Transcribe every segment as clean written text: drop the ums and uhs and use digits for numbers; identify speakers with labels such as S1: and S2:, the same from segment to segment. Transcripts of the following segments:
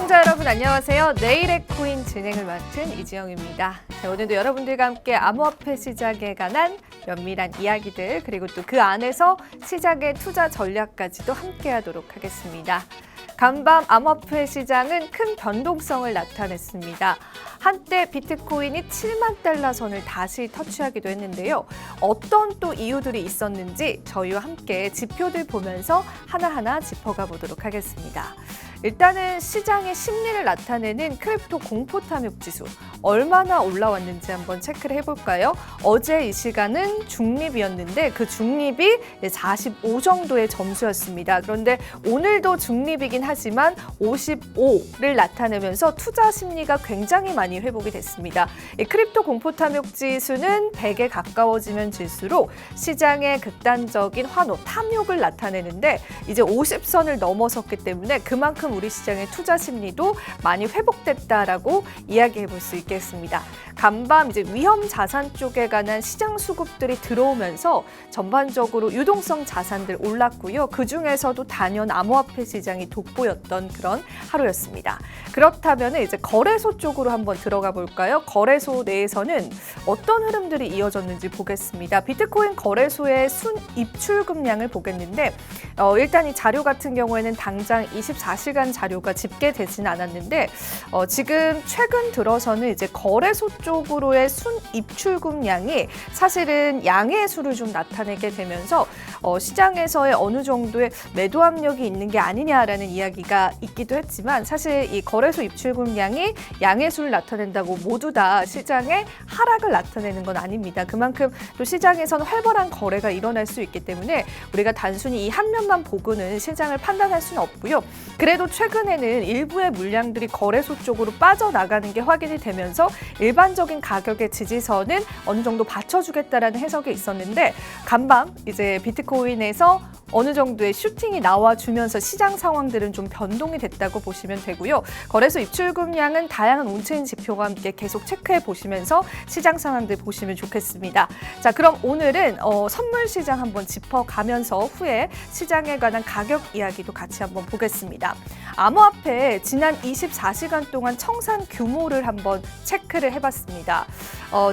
S1: 시청자 여러분 안녕하세요. 내일의 코인 진행을 맡은 이지영입니다. 오늘도 여러분들과 함께 암호화폐 시장에 관한 면밀한 이야기들 그리고 또 그 안에서 시장의 투자 전략까지도 함께하도록 하겠습니다. 간밤 암호화폐 시장은 큰 변동성을 나타냈습니다. 한때 비트코인이 7만 달러 선을 다시 터치하기도 했는데요. 어떤 또 이유들이 있었는지 저희와 함께 지표들 보면서 하나하나 짚어가 보도록 하겠습니다. 일단은 시장의 심리를 나타내는 크립토 공포 탐욕 지수 얼마나 올라왔는지 한번 체크를 해볼까요? 어제 이 시간은 중립이었는데 그 중립이 45 정도의 점수였습니다. 그런데 오늘도 중립이긴 하지만 55를 나타내면서 투자 심리가 굉장히 많이 회복이 됐습니다. 이 크립토 공포 탐욕 지수는 100에 가까워지면 질수록 시장의 극단적인 환호, 탐욕을 나타내는데 이제 50선을 넘어섰기 때문에 그만큼 우리 시장의 투자 심리도 많이 회복됐다라고 이야기해 볼 수 있겠습니다. 간밤 이제 위험 자산 쪽에 관한 시장 수급들이 들어오면서 전반적으로 유동성 자산들 올랐고요. 그 중에서도 단연 암호화폐 시장이 돋보였던 그런 하루였습니다. 그렇다면 이제 거래소 쪽으로 한번 들어가 볼까요? 거래소 내에서는 어떤 흐름들이 이어졌는지 보겠습니다. 비트코인 거래소의 순 입출금량을 보겠는데 일단 이 자료 같은 경우에는 당장 24시간 자료가 집계되지는 않았는데 지금 최근 들어서는 이제 거래소 쪽으로의 순 입출금량이 사실은 양의 수를 좀 나타내게 되면서 시장에서의 어느 정도의 매도 압력이 있는 게 아니냐라는 이야기가 있기도 했지만 사실 이 거래소 입출금량이 양의 수를 나타낸다고 모두 다 시장의 하락을 나타내는 건 아닙니다. 그만큼 또 시장에서는 활발한 거래가 일어날 수 있기 때문에 우리가 단순히 이 한 면만 보고는 시장을 판단할 수는 없고요. 그래도 최근에는 일부의 물량들이 거래소 쪽으로 빠져나가는 게 확인이 되면서 일반적인 가격의 지지선은 어느 정도 받쳐주겠다라는 해석이 있었는데 간밤 이제 비트코인에서 어느 정도의 슈팅이 나와주면서 시장 상황들은 좀 변동이 됐다고 보시면 되고요. 거래소 입출금량은 다양한 온체인 지표와 함께 계속 체크해 보시면서 시장 상황들 보시면 좋겠습니다. 자, 그럼 오늘은 선물 시장 한번 짚어가면서 후에 시장에 관한 가격 이야기도 같이 한번 보겠습니다. 암호화폐 지난 24시간 동안 청산 규모를 한번 체크를 해봤습니다.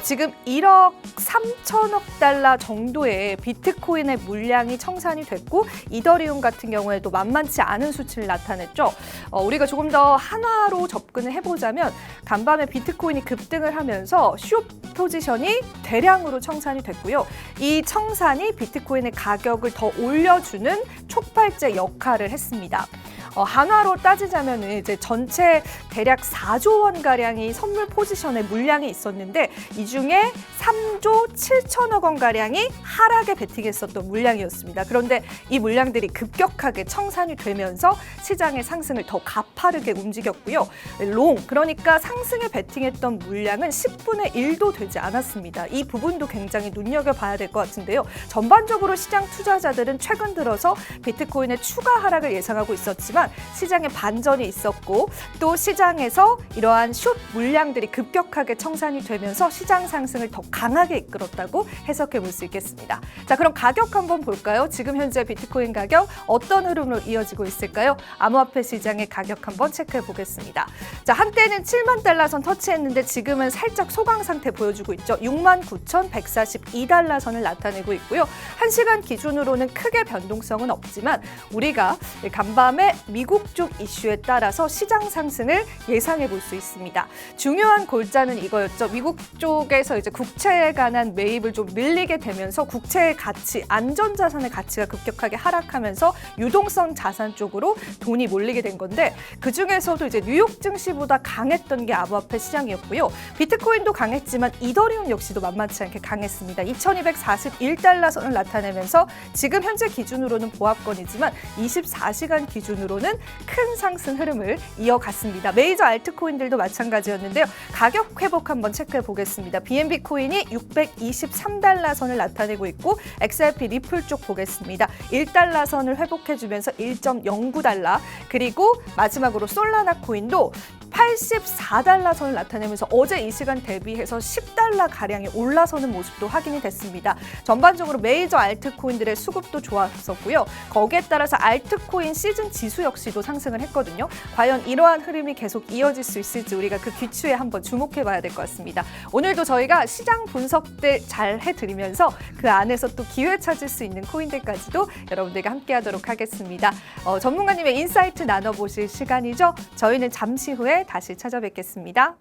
S1: 지금 1억 3천억 달러 정도의 비트코인의 물량이 청산이 됐고 이더리움 같은 경우에도 만만치 않은 수치를 나타냈죠. 우리가 조금 더 한화로 접근을 해보자면 간밤에 비트코인이 급등을 하면서 숏 포지션이 대량으로 청산이 됐고요. 이 청산이 비트코인의 가격을 더 올려주는 촉발제 역할을 했습니다. 한화로 따지자면 이제 전체 대략 4조 원 가량이 선물 포지션에 물량이 있었는데 이 중에 3조 7천억 원 가량이 하락에 베팅했었던 물량이었습니다. 그런데 이 물량들이 급격하게 청산이 되면서 시장의 상승을 더 가파르게 움직였고요. 롱, 그러니까 상승에 베팅했던 물량은 10분의 1도 되지 않았습니다. 이 부분도 굉장히 눈여겨봐야 될 것 같은데요. 전반적으로 시장 투자자들은 최근 들어서 비트코인의 추가 하락을 예상하고 있었지만 시장에 반전이 있었고 또 시장에서 이러한 숏 물량들이 급격하게 청산이 되면서 시장 상승을 더 강하게 이끌었다고 해석해 볼 수 있겠습니다. 자, 그럼 가격 한번 볼까요? 지금 현재 비트코인 가격 어떤 흐름으로 이어지고 있을까요? 암호화폐 시장의 가격 한번 체크해 보겠습니다. 자, 한때는 7만 달러 선 터치했는데 지금은 살짝 소강 상태 보여주고 있죠. 69,142달러 선을 나타내고 있고요. 1시간 기준으로는 크게 변동성은 없지만 우리가 간밤에 미국 쪽 이슈에 따라서 시장 상승을 예상해 볼 수 있습니다. 중요한 골자는 이거였죠. 미국 쪽에서 이제 국채에 관한 매입을 좀 밀리게 되면서 국채의 가치, 안전자산의 가치가 급격하게 하락하면서 유동성 자산 쪽으로 돈이 몰리게 된 건데 그 중에서도 이제 뉴욕 증시보다 강했던 게 암호화폐 시장이었고요. 비트코인도 강했지만 이더리움 역시도 만만치 않게 강했습니다. 2,241달러 선을 나타내면서 지금 현재 기준으로는 보합권이지만 24시간 기준으로는 큰 상승 흐름을 이어갔습니다. 메이저 알트코인들도 마찬가지였는데요. 가격 회복 한번 체크해 보겠습니다. BNB 코인이 623달러 선을 나타내고 있고 XRP 리플 쪽 보겠습니다. 1달러 선을 회복해주면서 1.09달러 그리고 마지막으로 솔라나 코인도 84달러 선을 나타내면서 어제 이 시간 대비해서 10달러 가량이 올라서는 모습도 확인이 됐습니다. 전반적으로 메이저 알트코인들의 수급도 좋았었고요. 거기에 따라서 알트코인 시즌 지수 역시도 상승을 했거든요. 과연 이러한 흐름이 계속 이어질 수 있을지 우리가 그 귀추에 한번 주목해봐야 될 것 같습니다. 오늘도 저희가 시장 분석들 잘 해드리면서 그 안에서 또 기회 찾을 수 있는 코인들까지도 여러분들과 함께하도록 하겠습니다. 전문가님의 인사이트 나눠보실 시간이죠. 저희는 잠시 후에 다시 찾아뵙겠습니다.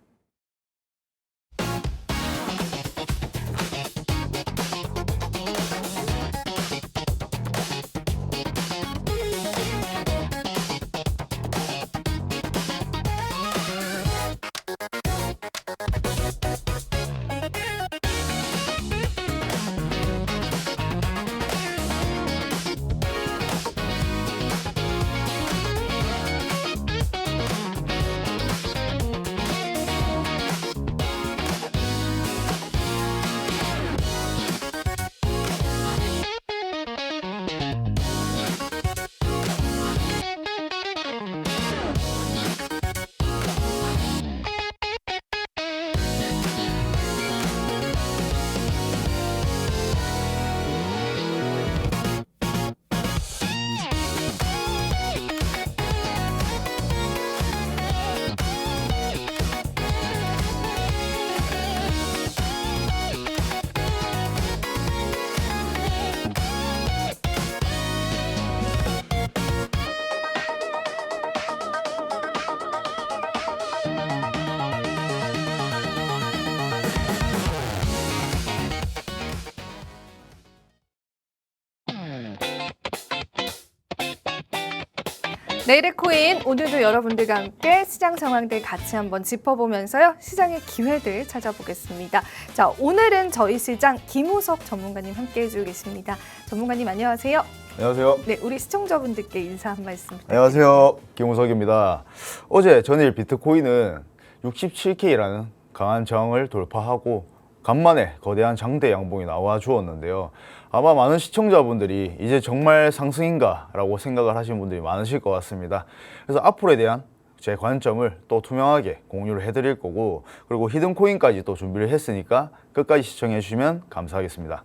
S1: 내일의 코인, 오늘도 여러분들과 함께 시장 상황들 같이 한번 짚어보면서요. 시장의 기회들 찾아보겠습니다. 자, 오늘은 저희 시장 김우석 전문가님 함께 해주고 계십니다. 전문가님 안녕하세요.
S2: 안녕하세요.
S1: 네, 우리 시청자분들께 인사 한 말씀 부탁드립니다.
S2: 안녕하세요. 김우석입니다. 어제 전일 비트코인은 67K라는 강한 저항을 돌파하고 간만에 거대한 장대 양봉이 나와 주었는데요. 아마 많은 시청자분들이 이제 정말 상승인가 라고 생각을 하시는 분들이 많으실 것 같습니다. 그래서 앞으로에 대한 제 관점을 또 투명하게 공유를 해드릴 거고, 그리고 히든코인까지 또 준비를 했으니까 끝까지 시청해 주시면 감사하겠습니다.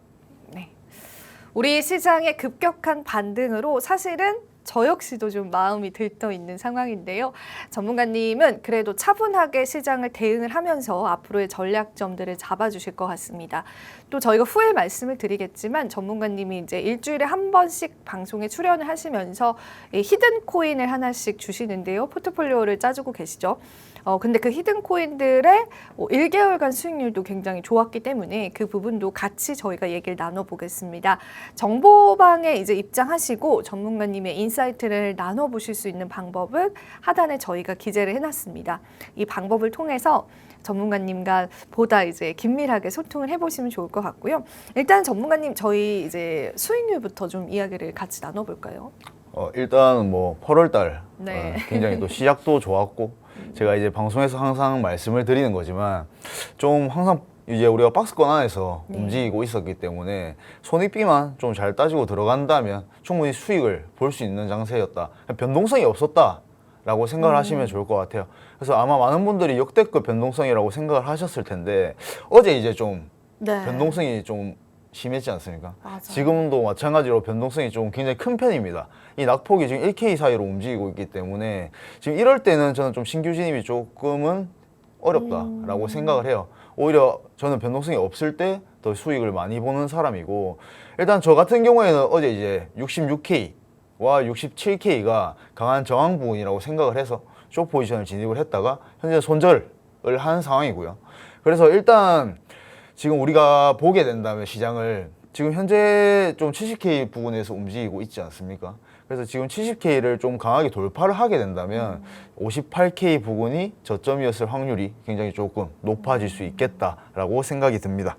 S1: 네, 우리 시장의 급격한 반등으로 사실은 저 역시도 좀 마음이 들떠 있는 상황인데요. 전문가님은 그래도 차분하게 시장을 대응을 하면서 앞으로의 전략점들을 잡아주실 것 같습니다. 또 저희가 후에 말씀을 드리겠지만 전문가님이 이제 일주일에 한 번씩 방송에 출연을 하시면서 히든 코인을 하나씩 주시는데요. 포트폴리오를 짜주고 계시죠. 근데 그 히든 코인들의 1개월간 수익률도 굉장히 좋았기 때문에 그 부분도 같이 저희가 얘기를 나눠보겠습니다. 정보방에 이제 입장하시고 전문가님의 인사이트를 나눠보실 수 있는 방법은 하단에 저희가 기재를 해놨습니다. 이 방법을 통해서 전문가님과 보다 이제 긴밀하게 소통을 해보시면 좋을 것 같고요. 일단 전문가님 저희 이제 수익률부터 좀 이야기를 같이 나눠볼까요?
S2: 일단 뭐 8월달
S1: 네.
S2: 굉장히 또 시작도 좋았고, 제가 이제 방송에서 항상 말씀을 드리는 거지만 좀 항상 이제 우리가 박스권 안에서 움직이고 있었기 때문에 손익비만 좀 잘 따지고 들어간다면 충분히 수익을 볼 수 있는 장세였다. 변동성이 없었다 라고 생각을 하시면 좋을 것 같아요. 그래서 아마 많은 분들이 역대급 변동성이라고 생각을 하셨을 텐데 어제 이제 좀 변동성이 좀 심했지 않습니까?
S1: 맞아요.
S2: 지금도 마찬가지로 변동성이 좀 굉장히 큰 편입니다. 이 낙폭이 지금 1K 사이로 움직이고 있기 때문에 지금 이럴 때는 저는 좀 신규 진입이 조금은 어렵다라고 생각을 해요. 오히려 저는 변동성이 없을 때 더 수익을 많이 보는 사람이고, 일단 저 같은 경우에는 어제 이제 66K와 67K가 강한 저항 부분이라고 생각을 해서 숏 포지션을 진입을 했다가 현재 손절을 한 상황이고요. 그래서 일단 지금 우리가 보게 된다면 시장을 지금 현재 좀 70K 부분에서 움직이고 있지 않습니까? 그래서 지금 70K를 좀 강하게 돌파를 하게 된다면 58K 부분이 저점이었을 확률이 굉장히 조금 높아질 수 있겠다라고 생각이 듭니다.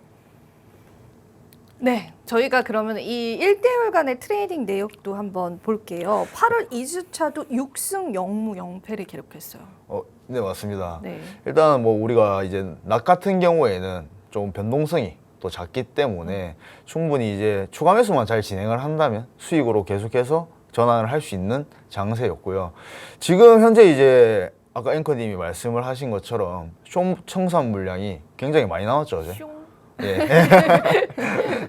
S1: 네, 저희가 그러면 이 1개월간의 트레이딩 내역도 한번 볼게요. 8월 2주차도 6승 0무 0패를 기록했어요.
S2: 네, 맞습니다.
S1: 네.
S2: 일단은 뭐 우리가 이제 낙 같은 경우에는 좀 변동성이 또 작기 때문에 충분히 이제 추가 매수만 잘 진행을 한다면 수익으로 계속해서 전환을 할 수 있는 장세였고요. 지금 현재 이제 아까 앵커님이 말씀을 하신 것처럼 숏 청산 물량이 굉장히 많이 나왔죠, 어제.
S1: 슝.
S2: 예.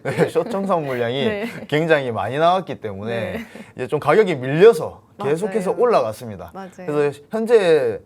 S2: 네, 숏 청산 물량이
S1: 네.
S2: 굉장히 많이 나왔기 때문에
S1: 네.
S2: 이제 좀 가격이 밀려서 계속해서
S1: 맞아요.
S2: 올라갔습니다.
S1: 맞아요.
S2: 그래서 현재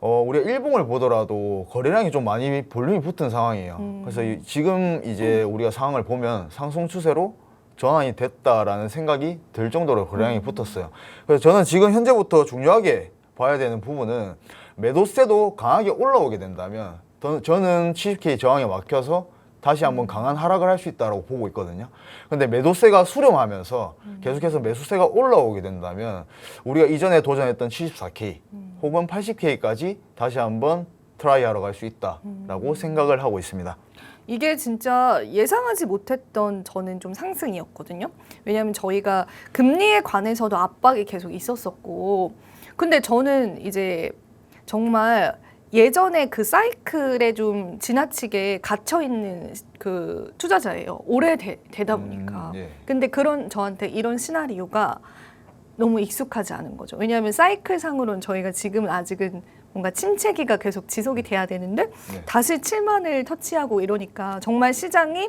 S2: 우리가 일봉을 보더라도 거래량이 좀 많이 볼륨이 붙은 상황이에요. 그래서 지금 이제 우리가 상황을 보면 상승 추세로 전환이 됐다라는 생각이 들 정도로 거래량이 붙었어요. 그래서 저는 지금 현재부터 중요하게 봐야 되는 부분은 매도세도 강하게 올라오게 된다면 저는 70K 저항에 막혀서 다시 한번 강한 하락을 할 수 있다고 보고 있거든요. 근데 매도세가 수렴하면서 계속해서 매수세가 올라오게 된다면 우리가 이전에 도전했던 74K 혹은 80K까지 다시 한번 트라이 하러 갈 수 있다라고 생각을 하고 있습니다.
S1: 이게 진짜 예상하지 못했던 저는 좀 상승이었거든요. 왜냐하면 저희가 금리에 관해서도 압박이 계속 있었었고, 근데 저는 이제 정말 예전에 그 사이클에 좀 지나치게 갇혀 있는 그 투자자예요. 오래되다 보니까.
S2: 예.
S1: 근데 저한테 이런 시나리오가 너무 익숙하지 않은 거죠. 왜냐하면 사이클 상으로는 저희가 지금은 아직은 뭔가 침체기가 계속 지속이 돼야 되는데
S2: 네.
S1: 다시 7만을 터치하고 이러니까 정말 시장이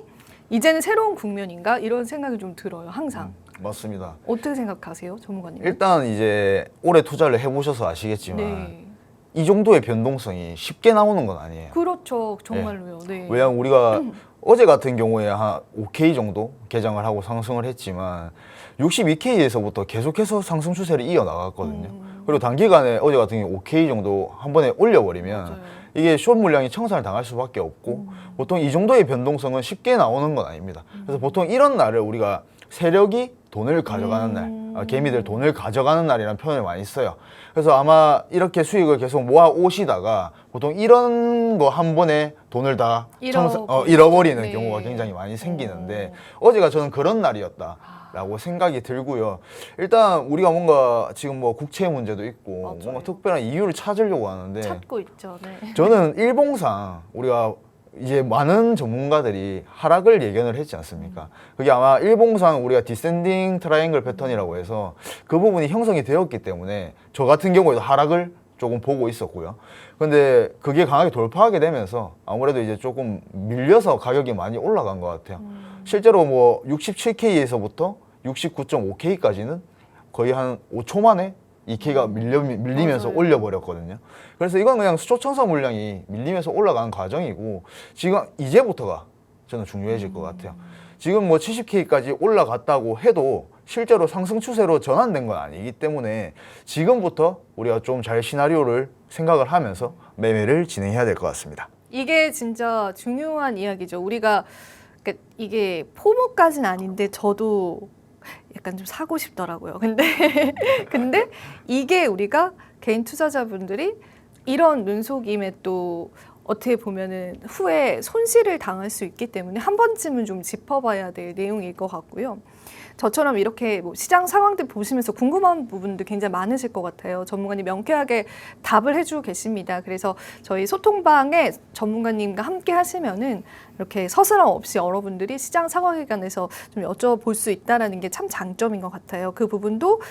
S1: 이제는 새로운 국면인가 이런 생각이 좀 들어요. 항상.
S2: 맞습니다.
S1: 어떻게 생각하세요, 전문가님?
S2: 일단 이제 올해 투자를 해보셔서 아시겠지만
S1: 네.
S2: 이 정도의 변동성이 쉽게 나오는 건 아니에요.
S1: 그렇죠. 정말로요. 네.
S2: 왜냐하면 우리가 어제 같은 경우에 한 5K 정도 개장을 하고 상승을 했지만 62K에서부터 계속해서 상승 추세를 이어나갔거든요. 그리고 단기간에 어제 같은 경우 5K 정도 한 번에 올려버리면
S1: 맞아요.
S2: 이게 숏 물량이 청산을 당할 수밖에 없고 보통 이 정도의 변동성은 쉽게 나오는 건 아닙니다. 그래서 보통 이런 날을 우리가 세력이 돈을 가져가는 날, 개미들 돈을 가져가는 날이라는 표현을 많이 써요. 그래서 아마 이렇게 수익을 계속 모아 오시다가 보통 이런 거 한 번에 돈을 다 잃어버리는
S1: 네.
S2: 경우가 굉장히 많이 생기는데 어제가 저는 그런 날이었다라고 생각이 들고요. 일단 우리가 뭔가 지금 뭐 국채 문제도 있고
S1: 맞아요.
S2: 뭔가 특별한 이유를 찾으려고 하는데
S1: 찾고 있죠. 네.
S2: 저는 일봉상 우리가 이제 많은 전문가들이 하락을 예견을 했지 않습니까? 그게 아마 일봉상 우리가 디센딩 트라이앵글 패턴이라고 해서 그 부분이 형성이 되었기 때문에 저 같은 경우에도 하락을 조금 보고 있었고요. 근데 그게 강하게 돌파하게 되면서 아무래도 이제 조금 밀려서 가격이 많이 올라간 것 같아요. 실제로 뭐 67K에서부터 69.5K까지는 거의 한 5초 만에 2K가 밀리면서
S1: 맞아요.
S2: 올려버렸거든요. 그래서 이건 그냥 수초청산 물량이 밀리면서 올라간 과정이고 지금 이제부터가 저는 중요해질 것 같아요. 지금 뭐 70K까지 올라갔다고 해도 실제로 상승 추세로 전환된 건 아니기 때문에 지금부터 우리가 좀 잘 시나리오를 생각을 하면서 매매를 진행해야 될 것 같습니다.
S1: 이게 진짜 중요한 이야기죠. 우리가 그러니까 이게 포모까지는 아닌데 저도 약간 좀 사고 싶더라고요. 근데 이게 우리가 개인 투자자분들이 이런 눈속임에 또 어떻게 보면은 후에 손실을 당할 수 있기 때문에 한 번쯤은 좀 짚어봐야 될 내용일 것 같고요. 저처럼 이렇게 뭐 시장 상황들 보시면서 궁금한 부분도 굉장히 많으실 것 같아요. 전문가님 명쾌하게 답을 해주고 계십니다. 그래서 저희 소통방에 전문가님과 함께 하시면은 이렇게 서스럼 없이 여러분들이 시장 상황에 관해서 좀 여쭤볼 수 있다는 게 참 장점인 것 같아요. 그 부분도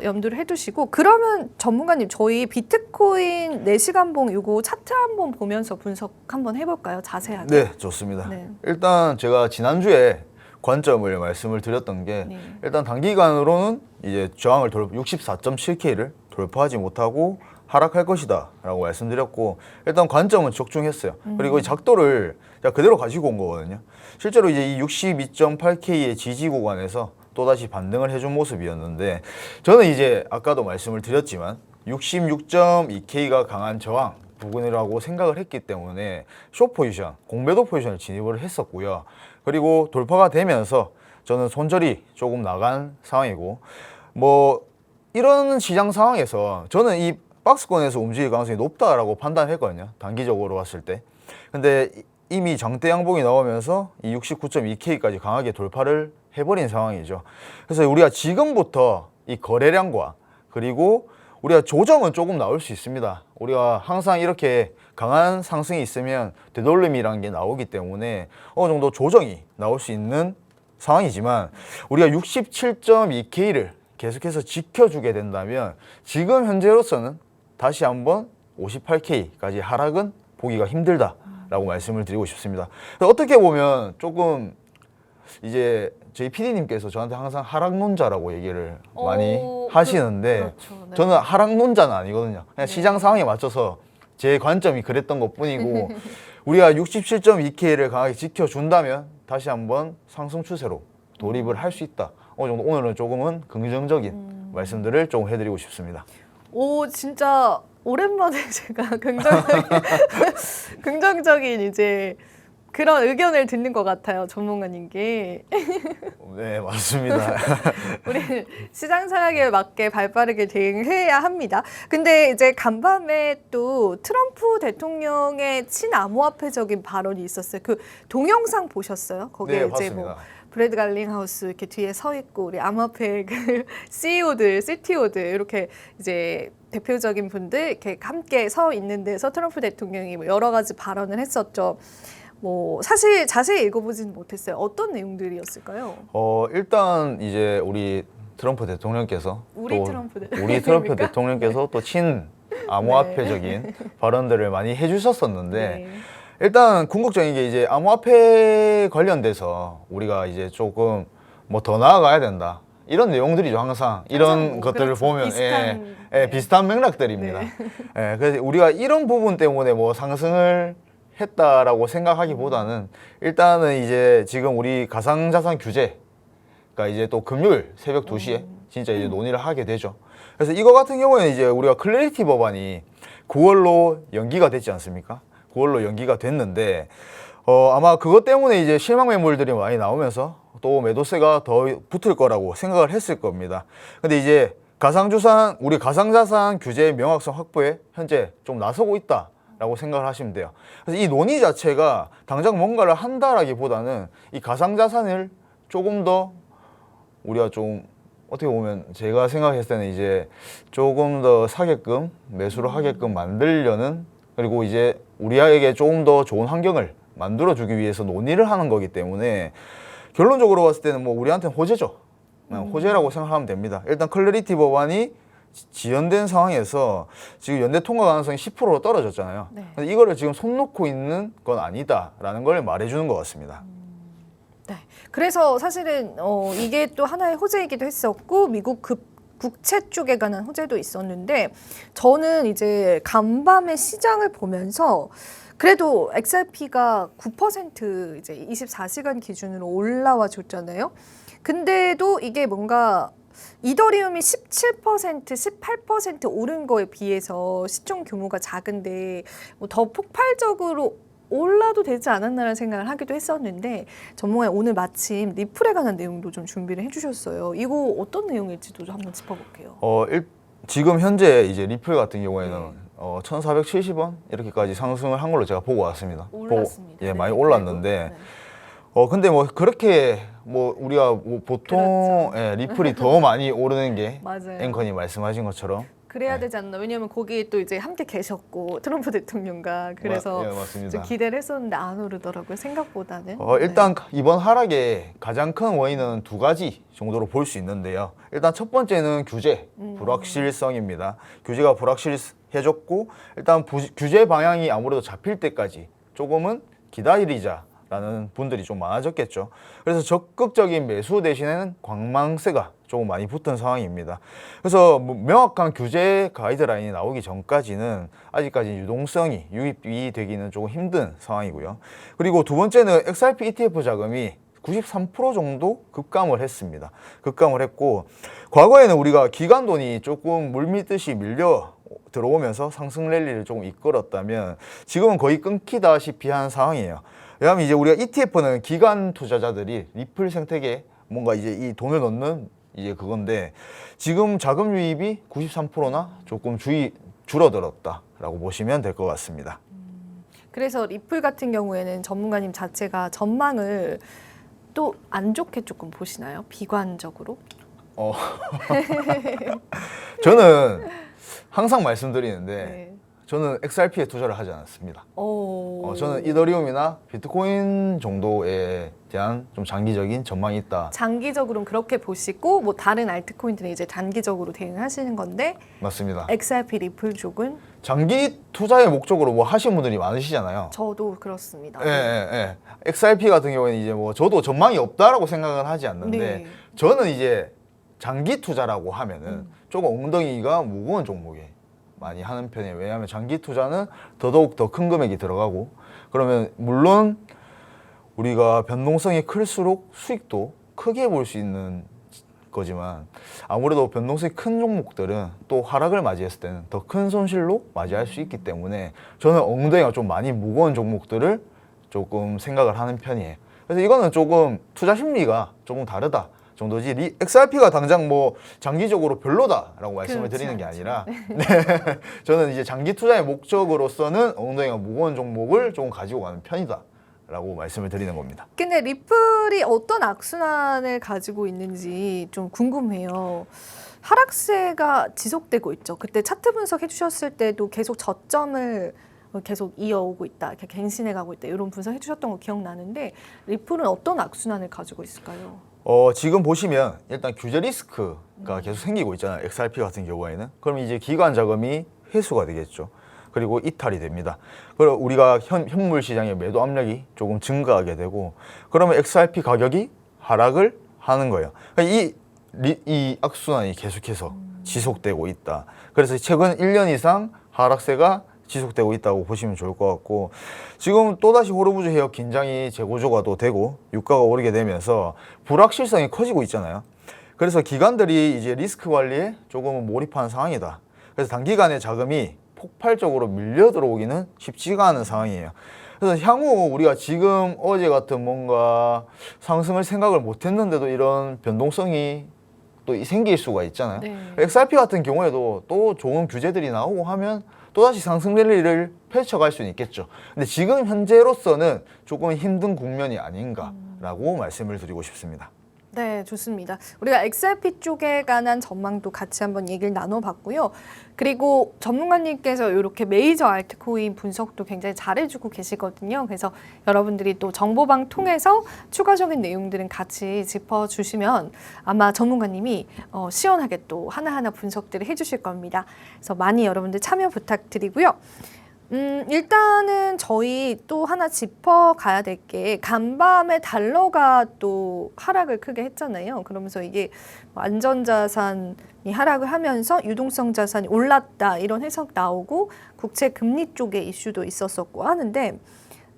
S1: 염두를 해두시고 그러면 전문가님 저희 비트코인 4시간봉 이거 차트 한번 보면서 분석 한번 해볼까요? 자세하게.
S2: 네, 좋습니다.
S1: 네.
S2: 일단 제가 지난주에 관점을 말씀을 드렸던 게
S1: 네.
S2: 일단 단기간으로는 이제 저항을 64.7K를 돌파하지 못하고 하락할 것이다 라고 말씀드렸고 일단 관점은 적중했어요. 그리고 이 작도를 제가 그대로 가지고 온 거거든요. 실제로 이제 이 62.8K의 지지 구간에서 또다시 반등을 해준 모습이었는데 저는 이제 아까도 말씀을 드렸지만 66.2K가 강한 저항 부분이라고 생각을 했기 때문에 숏 포지션, 공매도 포지션을 진입을 했었고요. 그리고 돌파가 되면서 저는 손절이 조금 나간 상황이고 뭐 이런 시장 상황에서 저는 이 박스권에서 움직일 가능성이 높다라고 판단했거든요. 단기적으로 봤을 때. 근데 이미 장대 양봉이 나오면서 이 69.2K까지 강하게 돌파를 해버린 상황이죠. 그래서 우리가 지금부터 이 거래량과 그리고 우리가 조정은 조금 나올 수 있습니다. 우리가 항상 이렇게 강한 상승이 있으면 되돌림이라는 게 나오기 때문에 어느 정도 조정이 나올 수 있는 상황이지만 우리가 67.2K를 계속해서 지켜주게 된다면 지금 현재로서는 다시 한번 58K까지 하락은 보기가 힘들다라고 말씀을 드리고 싶습니다. 어떻게 보면 조금 이제 저희 PD님께서 저한테 항상 하락론자라고 얘기를 많이 하시는데
S1: 그렇죠. 네.
S2: 저는 하락론자는 아니거든요. 그냥 시장 상황에 맞춰서 제 관점이 그랬던 것뿐이고 우리가 67.2K를 강하게 지켜준다면 다시 한번 상승 추세로 돌입을 할 수 있다. 어느 정도 오늘은 조금은 긍정적인 말씀들을 좀 해드리고 싶습니다.
S1: 오, 진짜 오랜만에 제가 긍정적인 이제 그런 의견을 듣는 것 같아요, 전문가님께.
S2: 네, 맞습니다.
S1: 우리 시장 상황에 맞게 발빠르게 대응해야 합니다. 근데 이제 간밤에 또 트럼프 대통령의 친암호화폐적인 발언이 있었어요. 그 동영상 보셨어요? 거기에
S2: 네,
S1: 이제
S2: 봤습니다.
S1: 뭐 브래드 갈링하우스 이렇게 뒤에 서 있고 우리 암호화폐 그 CEO들, CTO들 이렇게 이제 대표적인 분들 이렇게 함께 서 있는 데서 트럼프 대통령이 뭐 여러 가지 발언을 했었죠. 뭐 사실 자세히 읽어보지는 못했어요. 어떤 내용들이었을까요?
S2: 일단 이제 우리 트럼프 대통령께서
S1: 우리 트럼프
S2: 우리 트럼프
S1: 대통령입니까?
S2: 대통령께서 또 친 암호화폐적인 발언들을 많이 해주셨었는데
S1: 네.
S2: 일단 궁극적인 게 이제 암호화폐 관련돼서 우리가 이제 조금 뭐 더 나아가야 된다. 이런 내용들이죠. 항상 이런
S1: 뭐
S2: 것들을
S1: 그렇죠.
S2: 보면
S1: 비슷한,
S2: 비슷한 맥락들입니다. 예, 그래서 우리가 이런 부분 때문에 뭐 상승을 했다라고 생각하기보다는 일단은 이제 지금 우리 가상자산 규제가 이제 또 금요일 새벽 2시에 진짜 이제 논의를 하게 되죠. 그래서 이거 같은 경우에는 이제 우리가 클래리티 법안이 9월로 연기가 됐지 않습니까? 9월로 연기가 됐는데 아마 그것 때문에 이제 실망 매물들이 많이 나오면서 또 매도세가 더 붙을 거라고 생각을 했을 겁니다. 근데 이제 우리 가상자산 규제 명확성 확보에 현재 좀 나서고 있다라고 생각을 하시면 돼요. 그래서 이 논의 자체가 당장 뭔가를 한다라기보다는 이 가상자산을 조금 더 우리가 좀 어떻게 보면 제가 생각했을 때는 이제 조금 더 사게끔 매수를 하게끔 만들려는 그리고 이제 우리에게 조금 더 좋은 환경을 만들어주기 위해서 논의를 하는 거기 때문에 결론적으로 봤을 때는 뭐 우리한테는 호재죠. 호재라고 생각하면 됩니다. 일단 클래리티 법안이 지연된 상황에서 지금 연대 통과 가능성이 10%로 떨어졌잖아요.
S1: 네.
S2: 근데 이거를 지금 손 놓고 있는 건 아니다라는 걸 말해주는 것 같습니다.
S1: 네. 그래서 사실은 이게 또 하나의 호재이기도 했었고 미국 국채 쪽에 관한 호재도 있었는데 저는 이제 간밤에 시장을 보면서 그래도 XRP가 9% 이제 24시간 기준으로 올라와 줬잖아요. 근데도 이게 뭔가 이더리움이 17%, 18% 오른 거에 비해서 시총 규모가 작은데 뭐 더 폭발적으로 올라도 되지 않았나라는 생각을 하기도 했었는데 전문가님 오늘 마침 리플에 관한 내용도 좀 준비를 해주셨어요. 이거 어떤 내용일지도 좀 한번 짚어볼게요.
S2: 지금 현재 이제 리플 같은 경우에는 1,470원 이렇게까지 상승을 한 걸로 제가 보고 왔습니다.
S1: 올랐습니다.
S2: 예,
S1: 네,
S2: 많이
S1: 그리고,
S2: 올랐는데
S1: 네.
S2: 근데 뭐 그렇게 뭐 우리가 뭐 보통
S1: 그렇죠.
S2: 예, 리플이 더 많이 오르는 게
S1: 맞아요.
S2: 앵커님 말씀하신 것처럼
S1: 그래야 되지 않나. 왜냐하면 거기 또 이제 함께 계셨고 트럼프 대통령과 그래서
S2: 예, 맞습니다.
S1: 좀 기대를 했었는데 안 오르더라고요. 생각보다는.
S2: 일단 이번 하락의 가장 큰 원인은 두 가지 정도로 볼 수 있는데요. 일단 첫 번째는 규제 불확실성입니다. 규제가 불확실해졌고 일단 규제 방향이 아무래도 잡힐 때까지 조금은 기다리자라는 분들이 좀 많아졌겠죠. 그래서 적극적인 매수 대신에는 관망세가 조금 많이 붙은 상황입니다. 그래서 명확한 규제 가이드라인이 나오기 전까지는 아직까지 유동성이 유입이 되기는 조금 힘든 상황이고요. 그리고 두 번째는 XRP ETF 자금이 93% 정도 급감을 했습니다. 급감을 했고 과거에는 우리가 기관 돈이 조금 물밀듯이 밀려 들어오면서 상승 랠리를 조금 이끌었다면 지금은 거의 끊기다시피 한 상황이에요. 왜냐하면 이제 우리가 ETF는 기관 투자자들이 리플 생태계에 뭔가 이제 이 돈을 넣는 이제 그건데 지금 자금 유입이 93%나 조금 줄어들었다라고 보시면 될 것 같습니다.
S1: 그래서 리플 같은 경우에는 전문가님 자체가 전망을 또 안 좋게 조금 보시나요? 비관적으로?
S2: 저는 항상 말씀드리는데
S1: 네.
S2: 저는 XRP에 투자를 하지 않았습니다.
S1: 오.
S2: 저는 이더리움이나 비트코인 정도에 대한 좀 장기적인 전망이 있다.
S1: 장기적으로는 그렇게 보시고 뭐 다른 알트코인들은 이제 단기적으로 대응하시는 건데
S2: 맞습니다.
S1: XRP 리플 쪽은
S2: 장기 투자의 목적으로 뭐 하시는 분들이 많으시잖아요.
S1: 저도 그렇습니다.
S2: 예. XRP 같은 경우에는 이제 뭐 저도 전망이 없다라고 생각은 하지 않는데
S1: 네.
S2: 저는 이제 장기 투자라고 하면은 조금 엉덩이가 무거운 종목에 많이 하는 편이에요. 왜냐하면 장기 투자는 더더욱 더 큰 금액이 들어가고 그러면 물론 우리가 변동성이 클수록 수익도 크게 볼 수 있는 거지만 아무래도 변동성이 큰 종목들은 또 하락을 맞이했을 때는 더 큰 손실로 맞이할 수 있기 때문에 저는 엉덩이가 좀 많이 무거운 종목들을 조금 생각을 하는 편이에요. 그래서 이거는 조금 투자 심리가 조금 다르다 정도지 XRP가 당장 뭐 장기적으로 별로다라고 말씀을
S1: 그렇지
S2: 드리는 게
S1: 않죠.
S2: 아니라 네. 저는 이제 장기 투자의 목적으로서는 엉덩이가 무거운 종목을 조금 가지고 가는 편이다 라고 말씀을 드리는 겁니다.
S1: 근데 리플이 어떤 악순환을 가지고 있는지 좀 궁금해요. 하락세가 지속되고 있죠. 그때 차트 분석해 주셨을 때도 계속 저점을 계속 이어오고 있다, 이렇게 갱신해 가고 있다 이런 분석해 주셨던 거 기억나는데 리플은 어떤 악순환을 가지고 있을까요?
S2: 지금 보시면 일단 규제 리스크가 계속 생기고 있잖아요. XRP 같은 경우에는. 그럼 이제 기관 자금이 회수가 되겠죠. 그리고 이탈이 됩니다. 그리고 우리가 현물 시장의 매도 압력이 조금 증가하게 되고 그러면 XRP 가격이 하락을 하는 거예요. 그러니까 이 악순환이 계속해서 지속되고 있다. 그래서 최근 1년 이상 하락세가 지속되고 있다고 보시면 좋을 것 같고 지금 또다시 호르무즈 해역 긴장이 재고조가 또 되고 유가가 오르게 되면서 불확실성이 커지고 있잖아요. 그래서 기관들이 이제 리스크 관리에 조금은 몰입한 상황이다. 그래서 단기간에 자금이 폭발적으로 밀려 들어오기는 쉽지가 않은 상황이에요. 그래서 향후 우리가 지금 어제 같은 뭔가 상승을 생각을 못 했는데도 이런 변동성이 또 생길 수가 있잖아요.
S1: 네.
S2: XRP 같은 경우에도 또 좋은 규제들이 나오고 하면 또다시 상승 랠리를 펼쳐갈 수는 있겠죠. 근데 지금 현재로서는 조금 힘든 국면이 아닌가라고 말씀을 드리고 싶습니다.
S1: 네, 좋습니다. 우리가 XRP 쪽에 관한 전망도 같이 한번 얘기를 나눠봤고요. 그리고 전문가님께서 이렇게 메이저 알트코인 분석도 굉장히 잘해주고 계시거든요. 그래서 여러분들이 또 정보방 통해서 추가적인 내용들은 같이 짚어주시면 아마 전문가님이 시원하게 또 하나하나 분석들을 해주실 겁니다. 그래서 많이 여러분들 참여 부탁드리고요. 일단은 저희 또 하나 짚어가야 될 게 간밤에 달러가 또 하락을 크게 했잖아요. 그러면서 이게 안전자산이 하락을 하면서 유동성 자산이 올랐다 이런 해석 나오고 국채 금리 쪽에 이슈도 있었었고 하는데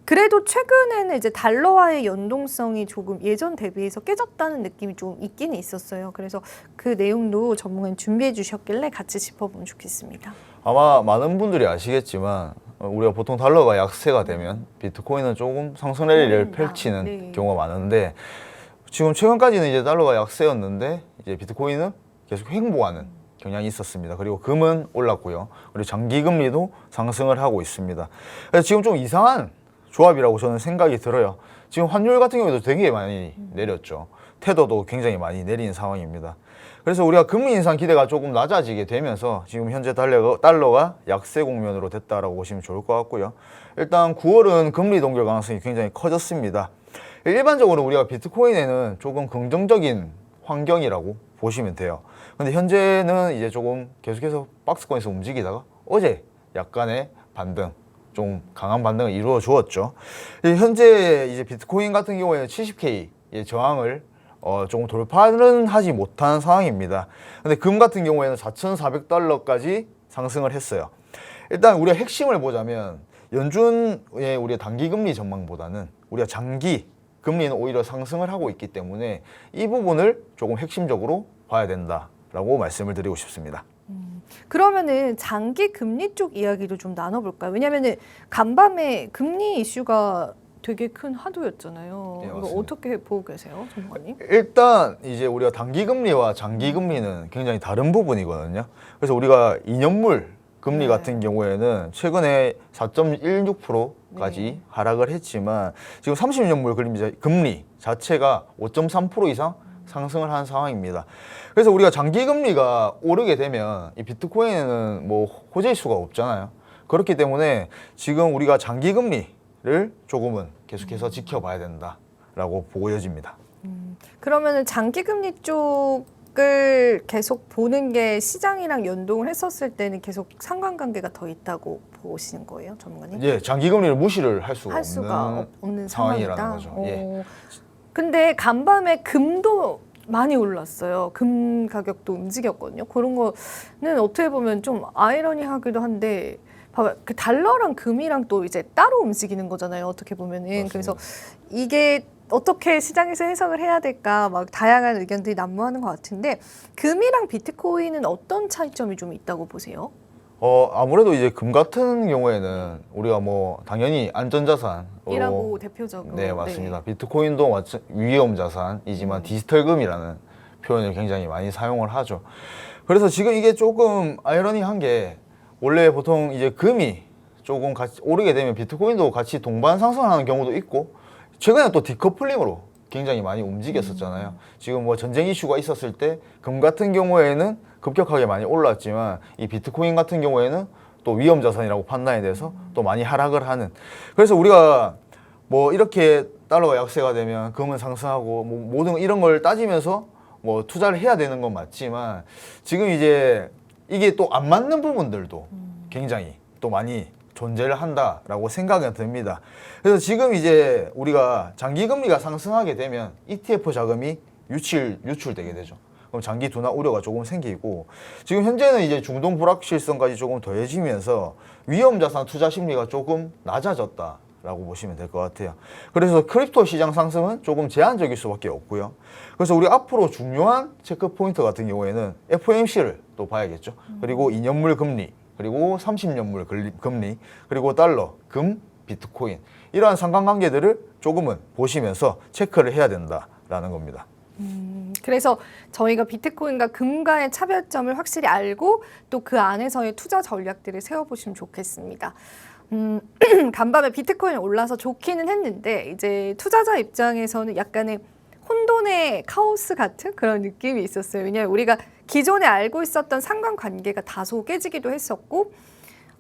S1: 그래도 최근에는 이제 달러와의 연동성이 조금 예전 대비해서 깨졌다는 느낌이 좀 있기는 있었어요. 그래서 그 내용도 전문가님 준비해 주셨길래 같이 짚어보면 좋겠습니다.
S2: 아마 많은 분들이 아시겠지만 우리가 보통 달러가 약세가 되면 비트코인은 조금 상승 랠리를 펼치는
S1: 네.
S2: 경우가 많은데 지금 최근까지는 이제 달러가 약세였는데 이제 비트코인은 계속 횡보하는 경향이 있었습니다. 그리고 금은 올랐고요. 그리고 장기 금리도 상승을 하고 있습니다. 그래서 지금 좀 이상한 조합이라고 저는 생각이 들어요. 지금 환율 같은 경우에도 되게 많이 내렸죠. 테더도 굉장히 많이 내린 상황입니다. 그래서 우리가 금리 인상 기대가 조금 낮아지게 되면서 지금 현재 달러가 약세 국면으로 됐다라고 보시면 좋을 것 같고요. 일단 9월은 금리 동결 가능성이 굉장히 커졌습니다. 일반적으로 우리가 비트코인에는 조금 긍정적인 환경이라고 보시면 돼요. 근데 현재는 이제 조금 계속해서 박스권에서 움직이다가 어제 약간의 반등, 좀 강한 반등을 이루어 주었죠. 현재 이제 비트코인 같은 경우에는 70K의 저항을 조금 돌파는 하지 못한 상황입니다. 근데 금 같은 경우에는 4,400달러까지 상승을 했어요. 일단 우리가 핵심을 보자면 연준의 우리가 단기 금리 전망보다는 우리가 장기 금리는 오히려 상승을 하고 있기 때문에 이 부분을 조금 핵심적으로 봐야 된다라고 말씀을 드리고 싶습니다.
S1: 그러면은 장기 금리 쪽 이야기도 좀 나눠볼까요? 왜냐면은 간밤에 금리 이슈가 되게 큰 화두였잖아요.
S2: 네,
S1: 이거
S2: 맞습니다.
S1: 어떻게 보고 계세요, 전문가님?
S2: 일단 이제 우리가 단기 금리와 장기 금리는 굉장히 다른 부분이거든요. 그래서 우리가 2년물 금리
S1: 네.
S2: 같은 경우에는 최근에 4.16%까지
S1: 네.
S2: 하락을 했지만 지금 30년물 금리 자체가 5.3% 이상 상승을 한 상황입니다. 그래서 우리가 장기 금리가 오르게 되면 이 비트코인에는 뭐 호재일 수가 없잖아요. 그렇기 때문에 지금 우리가 장기 금리를 조금은 계속해서 지켜봐야 된다라고 보여집니다.
S1: 그러면은 장기 금리 쪽을 계속 보는 게 시장이랑 연동을 했었을 때는 계속 상관관계가 더 있다고 보시는 거예요, 전문가님?
S2: 예, 장기 금리를 무시를 할 수가
S1: 할 수가
S2: 없는
S1: 없는
S2: 상황이라는
S1: 상황이다.
S2: 거죠. 예.
S1: 근데 간밤에 금도 많이 올랐어요. 금 가격도 움직였거든요. 그런 거는 어떻게 보면 좀 아이러니하기도 한데, 봐봐, 그 달러랑 금이랑 또 이제 따로 움직이는 거잖아요. 어떻게 보면은.
S2: 맞습니다.
S1: 그래서 이게 어떻게 시장에서 해석을 해야 될까 막 다양한 의견들이 난무하는 것 같은데, 금이랑 비트코인은 어떤 차이점이 좀 있다고 보세요?
S2: 아무래도 이제 금 같은 경우에는 우리가 뭐 당연히 안전자산으로
S1: 이라고 대표적으로.
S2: 네, 맞습니다. 비트코인도 위험 자산이지만 디지털 금이라는 표현을 굉장히 많이 사용을 하죠. 그래서 지금 이게 조금 아이러니한 게 원래 보통 이제 금이 조금 같이 오르게 되면 비트코인도 같이 동반 상승하는 경우도 있고 최근에 또 디커플링으로 굉장히 많이 움직였었잖아요. 지금 뭐 전쟁 이슈가 있었을 때 금 같은 경우에는 급격하게 많이 올랐지만 이 비트코인 같은 경우에는 또 위험 자산이라고 판단이 돼서 또 많이 하락을 하는. 그래서 우리가 뭐 이렇게 달러가 약세가 되면 금은 상승하고 뭐 모든 이런 걸 따지면서 뭐 투자를 해야 되는 건 맞지만 지금 이제 이게 또 안 맞는 부분들도 굉장히 또 많이 존재를 한다라고 생각이 듭니다. 그래서 지금 이제 우리가 장기 금리가 상승하게 되면 ETF 자금이 유출되게 되죠. 그럼 장기 둔화 우려가 조금 생기고 지금 현재는 이제 중동 불확실성까지 조금 더해지면서 위험 자산 투자 심리가 조금 낮아졌다라고 보시면 될 것 같아요. 그래서 크립토 시장 상승은 조금 제한적일 수밖에 없고요. 그래서 우리 앞으로 중요한 체크 포인트 같은 경우에는 FOMC를 또 봐야겠죠. 그리고 2년물 금리, 그리고 30년물 금리, 그리고 달러, 금, 비트코인 이러한 상관관계들을 조금은 보시면서 체크를 해야 된다라는 겁니다.
S1: 그래서 저희가 비트코인과 금과의 차별점을 확실히 알고 또 그 안에서의 투자 전략들을 세워보시면 좋겠습니다. 간밤에 비트코인이 올라서 좋기는 했는데 이제 투자자 입장에서는 약간의 혼돈의 카오스 같은 그런 느낌이 있었어요. 왜냐하면 우리가 기존에 알고 있었던 상관관계가 다소 깨지기도 했었고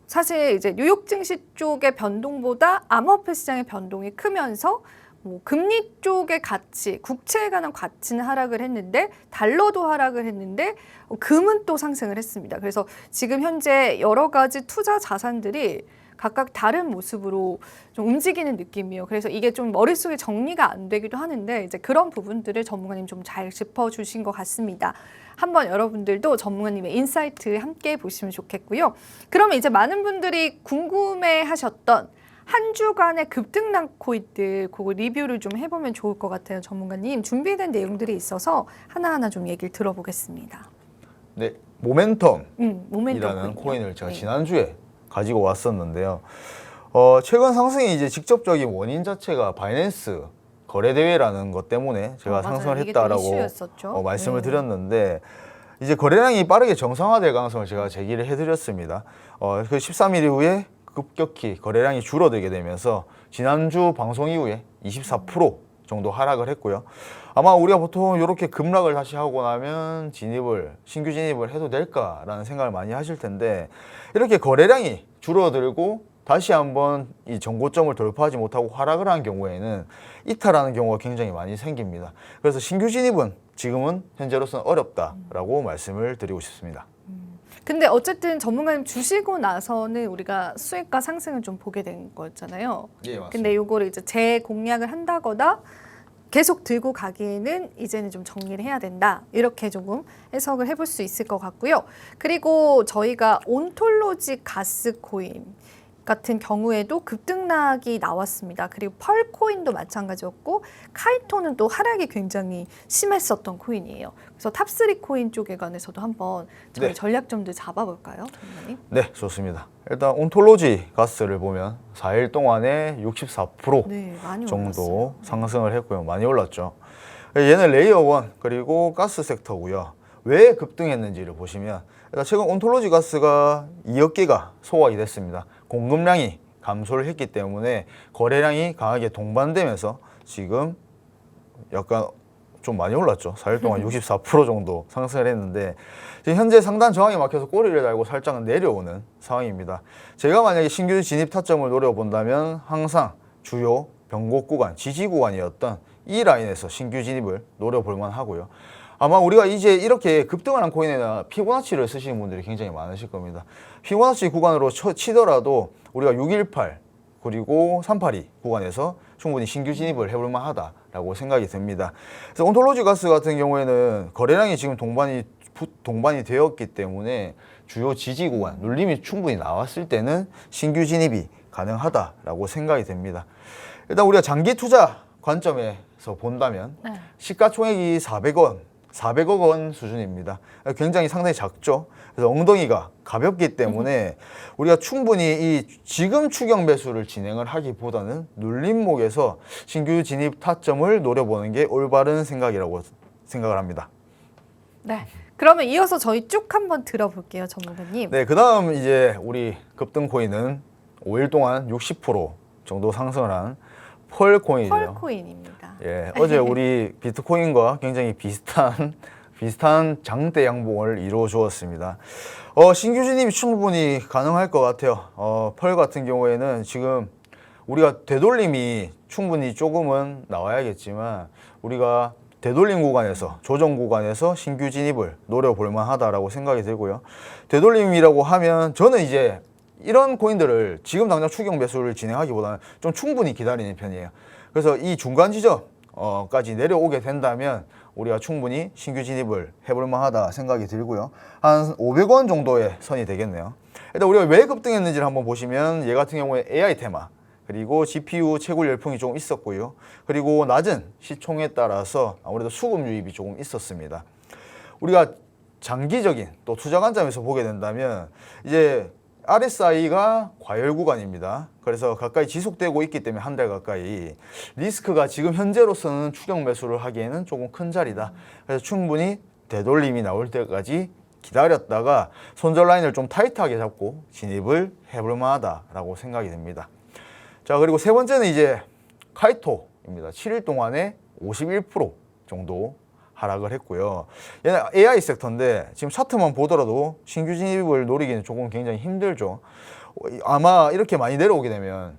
S1: 사실 이제 뉴욕 증시 쪽의 변동보다 암호화폐 시장의 변동이 크면서 뭐 금리 쪽의 가치, 국채에 관한 가치는 하락을 했는데 달러도 하락을 했는데 금은 또 상승을 했습니다. 그래서 지금 현재 여러 가지 투자 자산들이 각각 다른 모습으로 좀 움직이는 느낌이에요. 그래서 이게 좀 머릿속에 정리가 안 되기도 하는데 이제 그런 부분들을 전문가님 좀 잘 짚어주신 것 같습니다. 한번 여러분들도 전문가님의 인사이트 함께 보시면 좋겠고요. 그러면 이제 많은 분들이 궁금해하셨던 한 주간의 급등락 코인들 그거 리뷰를 좀 해보면 좋을 것 같아요. 전문가님 준비된 내용들이 있어서 하나하나 좀 얘기를 들어보겠습니다.
S2: 네, 모멘텀이라는
S1: 모멘텀
S2: 코인을 제가
S1: 네.
S2: 지난주에 가지고 왔었는데요. 최근 상승의 이제 직접적인 원인 자체가 바이낸스 거래대회라는 것 때문에 제가 상승을
S1: 맞아요. 이게 또
S2: 했다라고
S1: 이슈였었죠.
S2: 말씀을 드렸는데 이제 거래량이 빠르게 정상화될 가능성을 제가 제기를 해드렸습니다. 그 13일 이후에 급격히 거래량이 줄어들게 되면서 지난주 방송 이후에 24% 정도 하락을 했고요. 아마 우리가 보통 이렇게 급락을 다시 하고 나면 신규 진입을 해도 될까라는 생각을 많이 하실 텐데 이렇게 거래량이 줄어들고 다시 한번 이 정고점을 돌파하지 못하고 하락을 한 경우에는 이탈하는 경우가 굉장히 많이 생깁니다. 그래서 신규 진입은 지금은 현재로서는 어렵다라고 말씀을 드리고 싶습니다.
S1: 근데 어쨌든 전문가님 주시고 나서는 우리가 수익과 상승을 좀 보게 된 거였잖아요.
S2: 예, 맞습니다.
S1: 근데 요거를 이제 재공략을 한다거나 계속 들고 가기에는 이제는 좀 정리를 해야 된다. 이렇게 조금 해석을 해볼 수 있을 것 같고요. 그리고 저희가 온톨로지 가스 코인 같은 경우에도 급등락이 나왔습니다. 그리고 펄코인도 마찬가지였고 카이토는 또 하락이 굉장히 심했었던 코인이에요. 그래서 탑3 코인 쪽에 관해서도 한번 저희
S2: 네.
S1: 전략점들 잡아볼까요? 전문가님?
S2: 네, 좋습니다. 일단 온톨로지 가스를 보면 4일 동안에 64%
S1: 네, 많이
S2: 정도
S1: 올랐어요.
S2: 상승을 했고요. 많이 올랐죠. 얘는 레이어 1 그리고 가스 섹터고요. 왜 급등했는지를 보시면 일단 최근 온톨로지 가스가 2억 개가 소화가 됐습니다. 공급량이 감소를 했기 때문에 거래량이 강하게 동반되면서 지금 약간 좀 많이 올랐죠. 4일 동안 64% 정도 상승을 했는데 지금 현재 상단 저항에 막혀서 꼬리를 달고 살짝 내려오는 상황입니다. 제가 만약에 신규 진입 타점을 노려본다면 항상 주요 변곡 구간, 지지 구간이었던 이 라인에서 신규 진입을 노려볼 만하고요. 아마 우리가 이제 이렇게 급등을 한 코인에는 피보나치를 쓰시는 분들이 굉장히 많으실 겁니다. 피보나치 구간으로 치더라도 우리가 618 그리고 382 구간에서 충분히 신규 진입을 해볼 만하다라고 생각이 듭니다. 그래서 온톨로지 가스 같은 경우에는 거래량이 지금 동반이 되었기 때문에 주요 지지 구간, 눌림이 충분히 나왔을 때는 신규 진입이 가능하다라고 생각이 됩니다. 일단 우리가 장기 투자 관점에서 본다면
S1: 네.
S2: 시가총액이 400억 원 수준입니다. 굉장히 상당히 작죠. 그래서 엉덩이가 가볍기 때문에 우리가 충분히 이 지금 추경 매수를 진행을 하기보다는 눌림목에서 신규 진입 타점을 노려보는 게 올바른 생각이라고 생각을 합니다.
S1: 네. 그러면 이어서 저희 쭉 한번 들어볼게요, 전문가님.
S2: 네, 그다음 이제 우리 급등 코인은 5일 동안 60% 정도 상승을 한 펄코인이죠.
S1: 펄코인입니다.
S2: 예, 어제 우리 비트코인과 굉장히 비슷한 장대 양봉을 이루어 주었습니다. 신규 진입이 충분히 가능할 것 같아요. 펄 같은 경우에는 지금 우리가 되돌림이 충분히 조금은 나와야겠지만 우리가 되돌림 구간에서 조정 구간에서 신규 진입을 노려볼 만하다라고 생각이 들고요. 되돌림이라고 하면 저는 이제 이런 코인들을 지금 당장 추경 매수를 진행하기보다는 좀 충분히 기다리는 편이에요. 그래서 이 중간 지점까지 내려오게 된다면 우리가 충분히 신규 진입을 해볼 만하다 생각이 들고요. 한 500원 정도의 선이 되겠네요. 일단 우리가 왜 급등했는지를 한번 보시면 얘 같은 경우에 AI 테마 그리고 GPU 채굴 열풍이 조금 있었고요. 그리고 낮은 시총에 따라서 아무래도 수급 유입이 조금 있었습니다. 우리가 장기적인 또 투자 관점에서 보게 된다면 이제 RSI가 과열 구간입니다. 그래서 가까이 지속되고 있기 때문에 한 달 가까이 리스크가 지금 현재로서는 추경 매수를 하기에는 조금 큰 자리다. 그래서 충분히 되돌림이 나올 때까지 기다렸다가 손절 라인을 좀 타이트하게 잡고 진입을 해볼 만하다라고 생각이 됩니다. 자, 그리고 세 번째는 이제 카이토입니다. 7일 동안에 51% 정도 하락을 했고요. 얘는 AI 섹터인데 지금 차트만 보더라도 신규 진입을 노리기는 조금 굉장히 힘들죠. 아마 이렇게 많이 내려오게 되면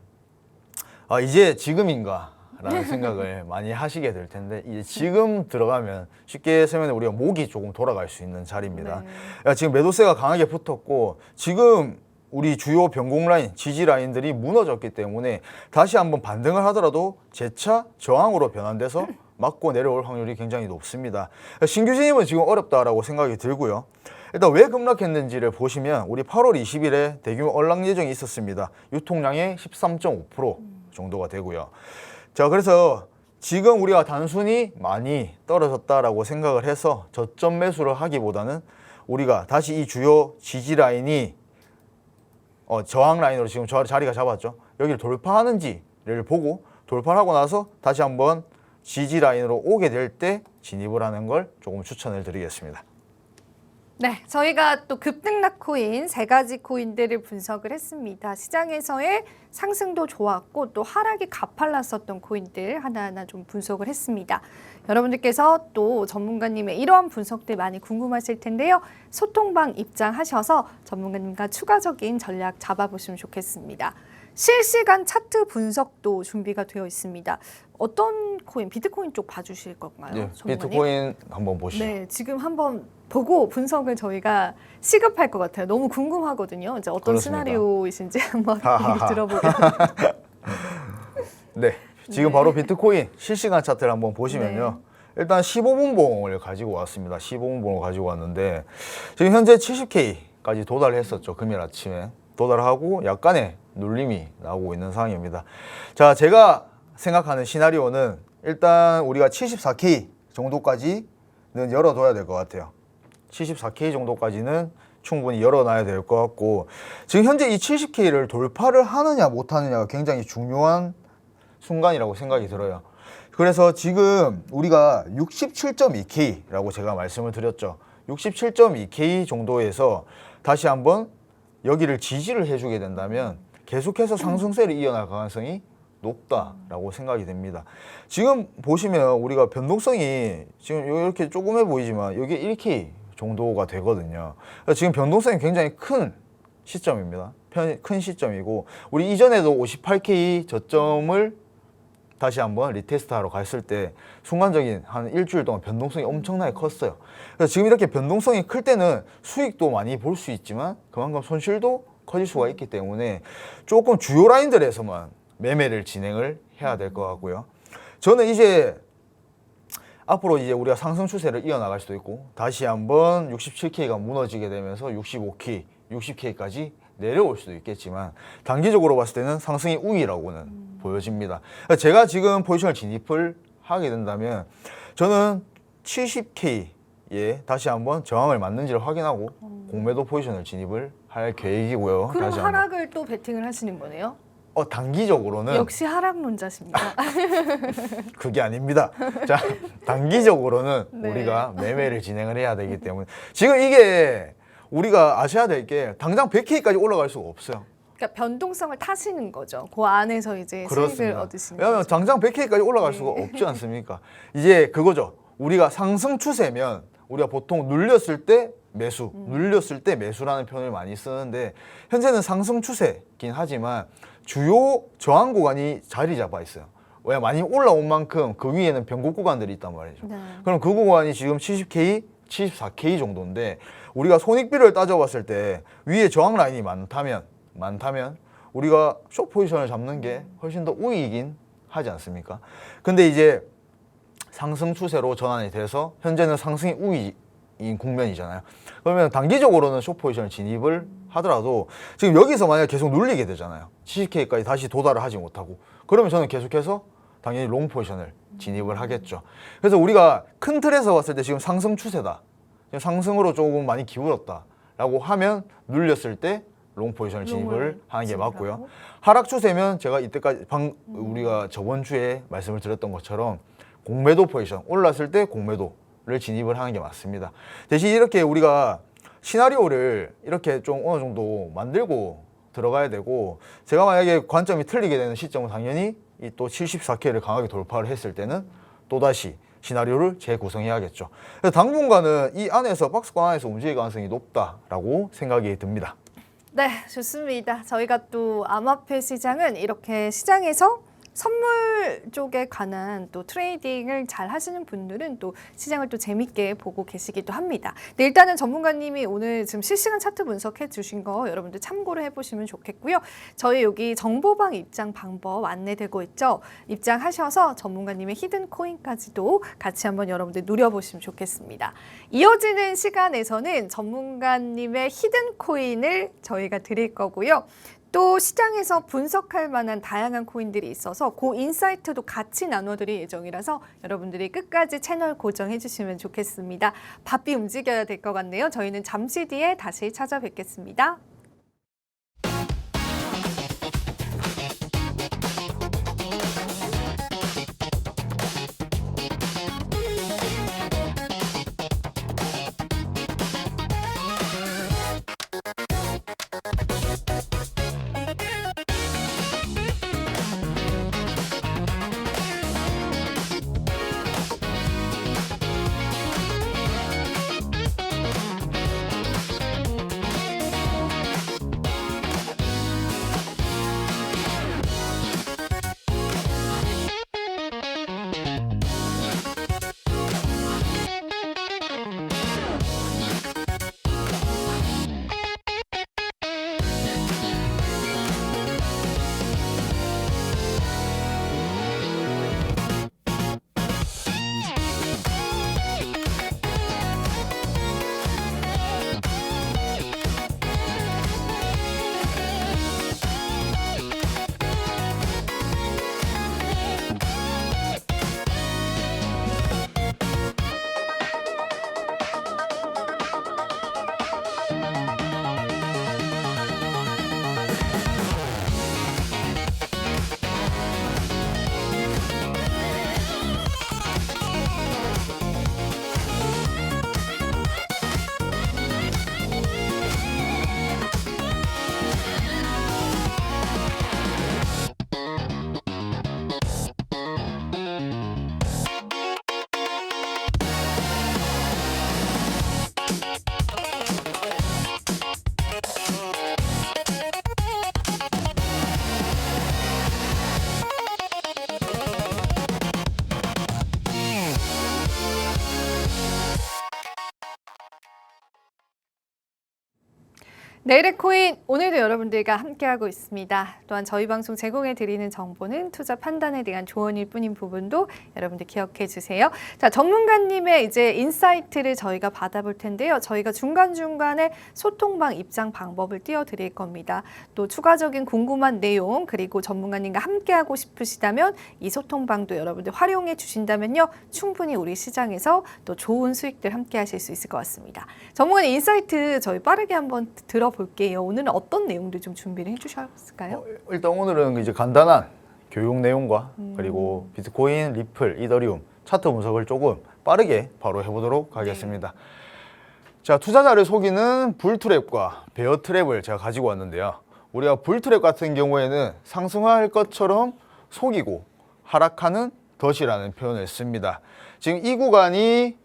S2: 이제 지금인가 라는 생각을 많이 하시게 될 텐데 이제 지금 들어가면 쉽게 설명해 우리가 목이 조금 돌아갈 수 있는 자리입니다.
S1: 네.
S2: 지금 매도세가 강하게 붙었고 지금 우리 주요 변곡 라인, 지지 라인들이 무너졌기 때문에 다시 한번 반등을 하더라도 재차 저항으로 변환돼서 맞고 내려올 확률이 굉장히 높습니다. 신규 진입은 지금 어렵다라고 생각이 들고요. 일단 왜 급락했는지를 보시면 우리 8월 20일에 대규모 언락 예정이 있었습니다. 유통량의 13.5% 정도가 되고요. 자, 그래서 지금 우리가 단순히 많이 떨어졌다라고 생각을 해서 저점 매수를 하기보다는 우리가 다시 이 주요 지지 라인이 저항 라인으로 지금 자리가 잡았죠. 여기를 돌파하는지를 보고 돌파를 하고 나서 다시 한번 지지 라인으로 오게 될 때 진입을 하는 걸 조금 추천을 드리겠습니다.
S1: 네, 저희가 또 급등락 코인 세 가지 코인들을 분석을 했습니다. 시장에서의 상승도 좋았고 또 하락이 가팔랐었던 코인들 하나하나 좀 분석을 했습니다. 여러분들께서 또 전문가님의 이러한 분석들 많이 궁금하실 텐데요. 소통방 입장하셔서 전문가님과 추가적인 전략 잡아보시면 좋겠습니다. 실시간 차트 분석도 준비가 되어 있습니다. 어떤 코인, 비트코인 쪽 봐주실 건가요?
S2: 네,
S1: 전문가님?
S2: 비트코인 한번 보시죠.
S1: 네, 지금 한번 보고 분석을 저희가 시급할 것 같아요. 너무 궁금하거든요. 이제 어떤
S2: 그렇습니다.
S1: 시나리오이신지 한번 얘기 들어보겠습니다.
S2: 네, 지금 바로 비트코인 실시간 차트를 한번 보시면요. 일단 15분봉을 가지고 왔습니다. 15분봉을 가지고 왔는데 지금 현재 70K까지 도달을 했었죠. 금요일 아침에 도달하고 약간의 눌림이 나오고 있는 상황입니다. 자, 제가 생각하는 시나리오는 일단 우리가 74K 정도까지는 열어둬야 될 것 같아요. 74K 정도까지는 충분히 열어놔야 될 것 같고 지금 현재 이 70K를 돌파를 하느냐 못하느냐가 굉장히 중요한 순간이라고 생각이 들어요. 그래서 지금 우리가 67.2K라고 제가 말씀을 드렸죠. 67.2K 정도에서 다시 한번 여기를 지지를 해주게 된다면 계속해서 상승세를 이어날 가능성이 높다라고 생각이 됩니다. 지금 보시면 우리가 변동성이 지금 이렇게 조그매 보이지만 여기 1K 정도가 되거든요. 그래서 지금 변동성이 굉장히 큰 시점입니다. 큰 시점이고 우리 이전에도 58K 저점을 다시 한번 리테스트하러 갔을 때 순간적인 한 일주일 동안 변동성이 엄청나게 컸어요. 그래서 지금 이렇게 변동성이 클 때는 수익도 많이 볼 수 있지만 그만큼 손실도 커질 수가 있기 때문에 조금 주요 라인들에서만 매매를 진행을 해야 될 것 같고요. 저는 이제 앞으로 이제 우리가 상승 추세를 이어나갈 수도 있고 다시 한번 67K가 무너지게 되면서 65K, 60K까지 내려올 수도 있겠지만 단기적으로 봤을 때는 상승의 우위라고는 보여집니다. 제가 지금 포지션을 진입을 하게 된다면 저는 70K에 다시 한번 저항을 맞는지를 확인하고 공매도 포지션을 진입을 할 계획이고요.
S1: 그럼
S2: 다시 한번.
S1: 하락을 또 베팅을 하시는 거네요?
S2: 단기적으로는
S1: 역시 하락론자십니다.
S2: 그게 아닙니다. 자, 단기적으로는
S1: 네.
S2: 우리가 매매를 진행을 해야 되기 때문에 지금 이게 우리가 아셔야 될 게 당장 100K까지 올라갈 수가 없어요.
S1: 그러니까 변동성을 타시는 거죠. 그 안에서 이제 수익을
S2: 그렇습니다.
S1: 얻으시는
S2: 왜냐하면
S1: 거죠.
S2: 당장 100K까지 올라갈
S1: 네.
S2: 수가 없지 않습니까? 이제 그거죠. 우리가 상승 추세면 우리가 보통 눌렸을 때 매수, 눌렸을 때 매수라는 표현을 많이 쓰는데 현재는 상승 추세긴 하지만 주요 저항 구간이 자리 잡아 있어요. 왜 많이 올라온 만큼 그 위에는 변곡 구간들이 있단 말이죠.
S1: 네.
S2: 그럼 그 구간이 지금 70K, 74K 정도인데 우리가 손익비를 따져봤을 때 위에 저항 라인이 많다면 우리가 숏 포지션을 잡는 게 훨씬 더 우위이긴 하지 않습니까? 근데 이제 상승 추세로 전환이 돼서 현재는 상승이 우위인 국면이잖아요. 그러면 단기적으로는 숏 포지션을 진입을 하더라도 지금 여기서 만약 계속 눌리게 되잖아요. 70K까지 다시 도달을 하지 못하고 그러면 저는 계속해서 당연히 롱 포지션을 진입을 하겠죠. 그래서 우리가 큰 틀에서 봤을 때 지금 상승 추세다. 지금 상승으로 조금 많이 기울었다라고 하면 눌렸을 때 롱 포지션을 진입을 하는 게 맞고요. 하락 추세면 제가 이때까지 우리가 저번 주에 말씀을 드렸던 것처럼 공매도 포지션 올랐을 때 공매도를 진입을 하는 게 맞습니다. 대신 이렇게 우리가 시나리오를 이렇게 좀 어느 정도 만들고 들어가야 되고 제가 만약에 관점이 틀리게 되는 시점은 당연히 이 또 74K를 강하게 돌파를 했을 때는 또다시 시나리오를 재구성해야겠죠. 그래서 당분간은 이 안에서 박스권 안에서 움직일 가능성이 높다라고 생각이 듭니다.
S1: 네, 좋습니다. 저희가 또 암호화폐 시장은 이렇게 시장에서 선물 쪽에 관한 또 트레이딩을 잘 하시는 분들은 또 시장을 또 재밌게 보고 계시기도 합니다. 네, 일단은 전문가님이 오늘 지금 실시간 차트 분석해 주신 거 여러분들 참고를 해보시면 좋겠고요. 저희 여기 정보방 입장 방법 안내되고 있죠. 입장하셔서 전문가님의 히든 코인까지도 같이 한번 여러분들 누려보시면 좋겠습니다. 이어지는 시간에서는 전문가님의 히든 코인을 저희가 드릴 거고요. 또 시장에서 분석할 만한 다양한 코인들이 있어서 그 인사이트도 같이 나눠드릴 예정이라서 여러분들이 끝까지 채널 고정해 주시면 좋겠습니다. 바삐 움직여야 될 것 같네요. 저희는 잠시 뒤에 다시 찾아뵙겠습니다. 내일의 코인 오늘도 여러분들과 함께하고 있습니다. 또한 저희 방송 제공해드리는 정보는 투자 판단에 대한 조언일 뿐인 부분도 여러분들 기억해 주세요. 자, 전문가님의 이제 인사이트를 저희가 받아볼 텐데요. 저희가 중간중간에 소통방 입장 방법을 띄워드릴 겁니다. 또 추가적인 궁금한 내용 그리고 전문가님과 함께하고 싶으시다면 이 소통방도 여러분들 활용해 주신다면요. 충분히 우리 시장에서 또 좋은 수익들 함께 하실 수 있을 것 같습니다. 전문가님 인사이트 저희 빠르게 한번 들어볼게요. 오늘은 어떤 내용들 좀 준비를 해주셨을까요?
S2: 일단 오늘은 이제 간단한 교육 내용과 그리고 비트코인, 리플, 이더리움 차트 분석을 조금 빠르게 바로 해보도록 하겠습니다. 자, 투자자를 속이는 불트랩과 베어트랩을 제가 가지고 왔는데요. 우리가 불트랩 같은 경우에는 상승할 것처럼 속이고 하락하는 덫이라는 표현을 씁니다. 지금 이 구간이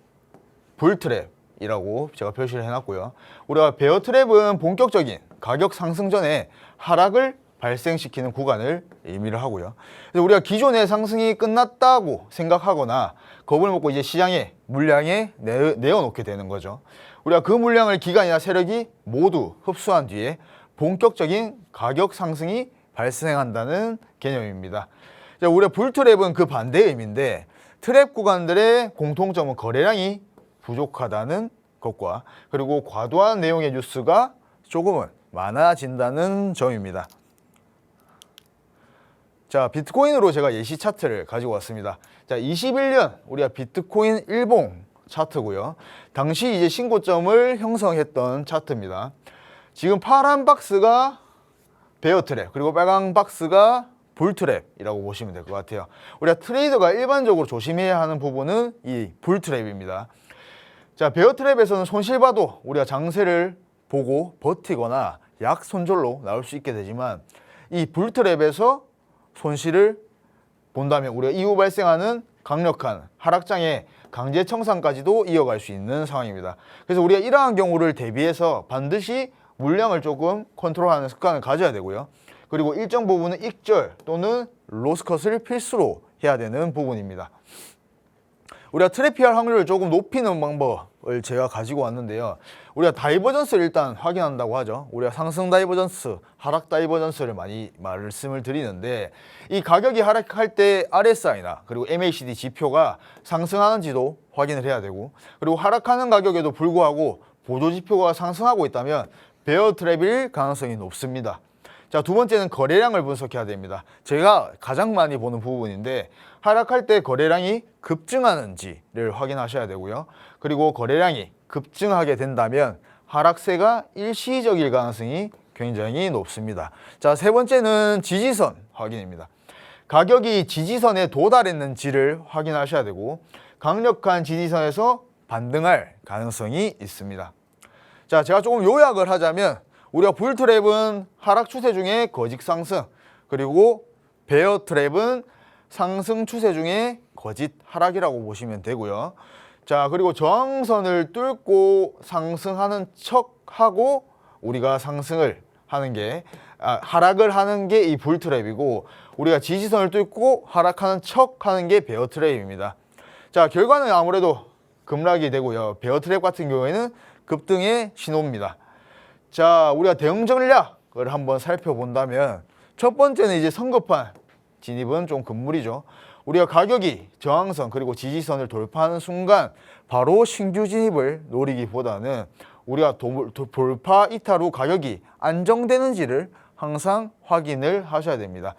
S2: 불트랩이라고 제가 표시를 해놨고요. 우리가 베어트랩은 본격적인 가격 상승 전에 하락을 발생시키는 구간을 의미를 하고요. 그래서 우리가 기존의 상승이 끝났다고 생각하거나 겁을 먹고 이제 시장에 물량에 내어놓게 되는 거죠. 우리가 그 물량을 기관이나 세력이 모두 흡수한 뒤에 본격적인 가격 상승이 발생한다는 개념입니다. 우리가 불트랩은 그 반대의 의미인데 트랩 구간들의 공통점은 거래량이 부족하다는 것과 그리고 과도한 내용의 뉴스가 조금은 많아진다는 점입니다. 자, 비트코인으로 제가 예시 차트를 가지고 왔습니다. 자, 21년 우리가 비트코인 일봉 차트고요. 당시 이제 신고점을 형성했던 차트입니다. 지금 파란 박스가 베어 트랩, 그리고 빨간 박스가 불 트랩이라고 보시면 될 것 같아요. 우리가 트레이더가 일반적으로 조심해야 하는 부분은 이 불 트랩입니다. 자, 베어 트랩에서는 손실봐도 우리가 장세를 보고 버티거나 약 손절로 나올 수 있게 되지만 이 불 트랩에서 손실을 본다면 우리가 이후 발생하는 강력한 하락장의 강제 청산까지도 이어갈 수 있는 상황입니다. 그래서 우리가 이러한 경우를 대비해서 반드시 물량을 조금 컨트롤하는 습관을 가져야 되고요. 그리고 일정 부분은 익절 또는 로스컷을 필수로 해야 되는 부분입니다. 우리가 트랩 피할 확률을 조금 높이는 방법을 제가 가지고 왔는데요. 우리가 다이버전스를 일단 확인한다고 하죠. 우리가 상승 다이버전스, 하락 다이버전스를 많이 말씀을 드리는데 이 가격이 하락할 때 RSI나 그리고 MACD 지표가 상승하는지도 확인을 해야 되고 그리고 하락하는 가격에도 불구하고 보조 지표가 상승하고 있다면 베어 트랩일 가능성이 높습니다. 자, 두 번째는 거래량을 분석해야 됩니다. 제가 가장 많이 보는 부분인데 하락할 때 거래량이 급증하는지를 확인하셔야 되고요. 그리고 거래량이 급증하게 된다면 하락세가 일시적일 가능성이 굉장히 높습니다. 자, 세 번째는 지지선 확인입니다. 가격이 지지선에 도달했는지를 확인하셔야 되고 강력한 지지선에서 반등할 가능성이 있습니다. 자, 제가 조금 요약을 하자면 우리가 불트랩은 하락 추세 중에 거짓 상승, 그리고 베어 트랩은 상승 추세 중에 거짓 하락이라고 보시면 되고요. 자, 그리고 저항선을 뚫고 상승하는 척하고 우리가 상승을 하는 게 하락을 하는 게 이 불트랩이고 우리가 지지선을 뚫고 하락하는 척하는 게 베어 트랩입니다. 자, 결과는 아무래도 급락이 되고요. 베어 트랩 같은 경우에는 급등의 신호입니다. 자, 우리가 대응 전략을 한번 살펴본다면 첫 번째는 이제 성급한 진입은 좀 금물이죠. 우리가 가격이 저항선 그리고 지지선을 돌파하는 순간 바로 신규 진입을 노리기보다는 우리가 돌파 이탈 후 가격이 안정되는지를 항상 확인을 하셔야 됩니다.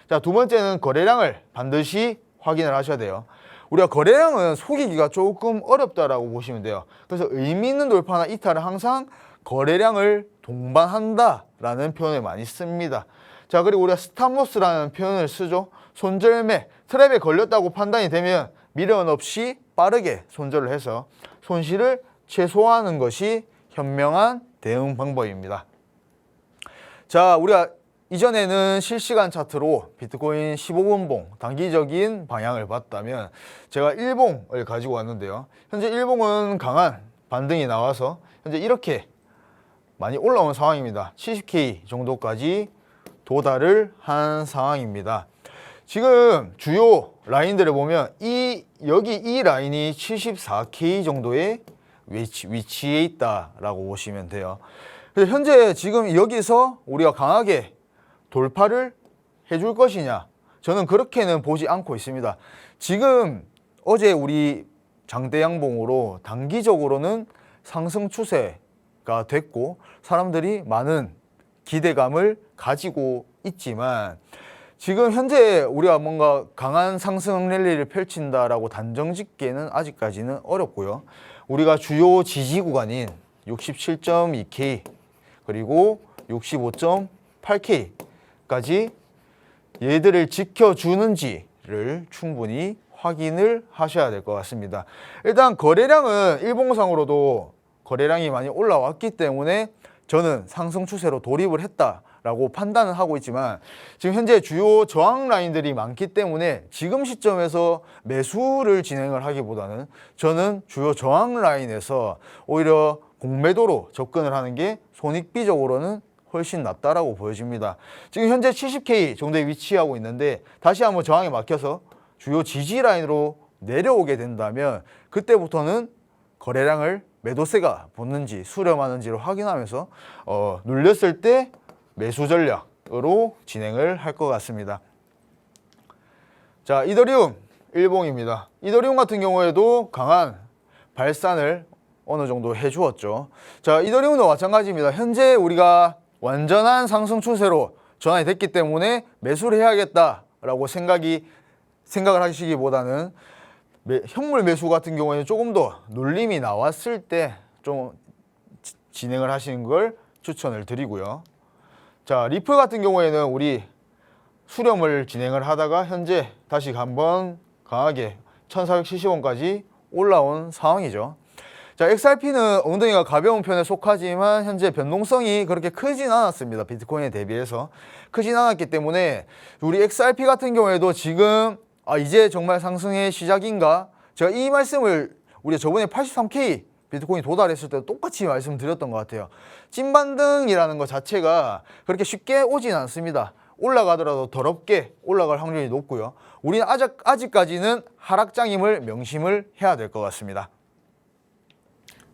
S2: 자, 두 번째는 거래량을 반드시 확인을 하셔야 돼요. 우리가 거래량은 속이기가 조금 어렵다라고 보시면 돼요. 그래서 의미 있는 돌파나 이탈은 항상 거래량을 동반한다라는 표현을 많이 씁니다. 자, 그리고 우리가 스탑로스라는 표현을 쓰죠. 손절매, 트랩에 걸렸다고 판단이 되면 미련 없이 빠르게 손절을 해서 손실을 최소화하는 것이 현명한 대응 방법입니다. 자, 우리가 이전에는 실시간 차트로 비트코인 15분봉 단기적인 방향을 봤다면 제가 일봉을 가지고 왔는데요. 현재 일봉은 강한 반등이 나와서 현재 이렇게 많이 올라온 상황입니다. 70K 정도까지 도달을 한 상황입니다. 지금 주요 라인들을 보면 여기 이 라인이 74K 정도의 위치에 있다라고 보시면 돼요. 그래서 현재 지금 여기서 우리가 강하게 돌파를 해줄 것이냐, 저는 그렇게는 보지 않고 있습니다. 지금 어제 우리 장대 양봉으로 단기적으로는 상승 추세가 됐고 사람들이 많은 기대감을 가지고 있지만, 지금 현재 우리가 뭔가 강한 상승 랠리를 펼친다라고 단정짓기에는 아직까지는 어렵고요. 우리가 주요 지지 구간인 67.2K 그리고 65.8K까지 얘들을 지켜주는지를 충분히 확인을 하셔야 될 것 같습니다. 일단 거래량은 일봉상으로도 거래량이 많이 올라왔기 때문에 저는 상승 추세로 돌입을 했다라고 판단을 하고 있지만, 지금 현재 주요 저항 라인들이 많기 때문에 지금 시점에서 매수를 진행을 하기보다는 저는 주요 저항 라인에서 오히려 공매도로 접근을 하는 게 손익비적으로는 훨씬 낫다라고 보여집니다. 지금 현재 70K 정도에 위치하고 있는데 다시 한번 저항에 막혀서 주요 지지 라인으로 내려오게 된다면 그때부터는 거래량을 매도세가 붙는지 수렴하는지를 확인하면서 눌렸을 때 매수 전략으로 진행을 할 것 같습니다. 자, 이더리움 일봉입니다. 이더리움 같은 경우에도 강한 발산을 어느 정도 해주었죠. 자, 이더리움도 마찬가지입니다. 현재 우리가 완전한 상승 추세로 전환이 됐기 때문에 매수를 해야겠다라고 생각을 하시기보다는 현물 매수 같은 경우에는 조금 더 눌림이 나왔을 때 좀 진행을 하시는 걸 추천을 드리고요. 자, 리플 같은 경우에는 우리 수렴을 진행을 하다가 현재 다시 한번 강하게 1470원까지 올라온 상황이죠. 자, XRP는 엉덩이가 가벼운 편에 속하지만 현재 변동성이 그렇게 크진 않았습니다. 비트코인에 대비해서 크진 않았기 때문에 우리 XRP 같은 경우에도 지금 이제 정말 상승의 시작인가? 제가 이 말씀을 우리 저번에 83K 비트코인 도달했을 때도 똑같이 말씀드렸던 것 같아요. 찐반등이라는 것 자체가 그렇게 쉽게 오진 않습니다. 올라가더라도 더럽게 올라갈 확률이 높고요. 우리는 아직까지는 하락장임을 명심을 해야 될 것 같습니다.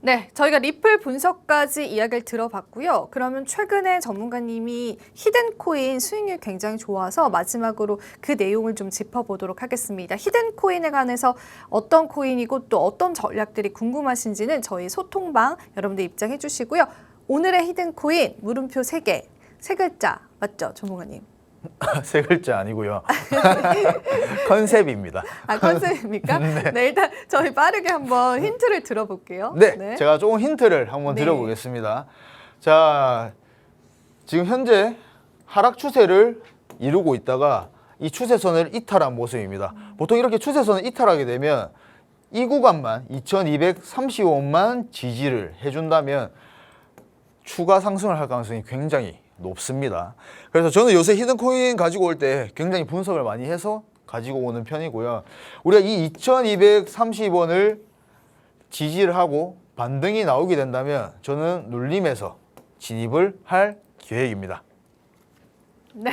S1: 네, 저희가 리플 분석까지 이야기를 들어봤고요. 그러면 최근에 전문가님이 히든코인 수익률 굉장히 좋아서 마지막으로 그 내용을 좀 짚어보도록 하겠습니다. 히든코인에 관해서 어떤 코인이고 또 어떤 전략들이 궁금하신지는 저희 소통방 여러분들 입장해 주시고요. 오늘의 히든코인 물음표 3개, 3글자 맞죠, 전문가님?
S2: 세 글자 아니고요. 컨셉입니다.
S1: 컨셉입니까?
S2: 네.
S1: 네, 일단 저희 빠르게 한번 힌트를 들어볼게요.
S2: 네, 제가 조금 힌트를 한번 드려보겠습니다. 자, 지금 현재 하락 추세를 이루고 있다가 이 추세선을 이탈한 모습입니다. 보통 이렇게 추세선을 이탈하게 되면 이 구간만 2235원만 지지를 해준다면 추가 상승을 할 가능성이 굉장히 높습니다. 그래서 저는 요새 히든코인 가지고 올 때 굉장히 분석을 많이 해서 가지고 오는 편이고요. 우리가 이 2230원을 지지를 하고 반등이 나오게 된다면 저는 눌림에서 진입을 할 계획입니다.
S1: 네,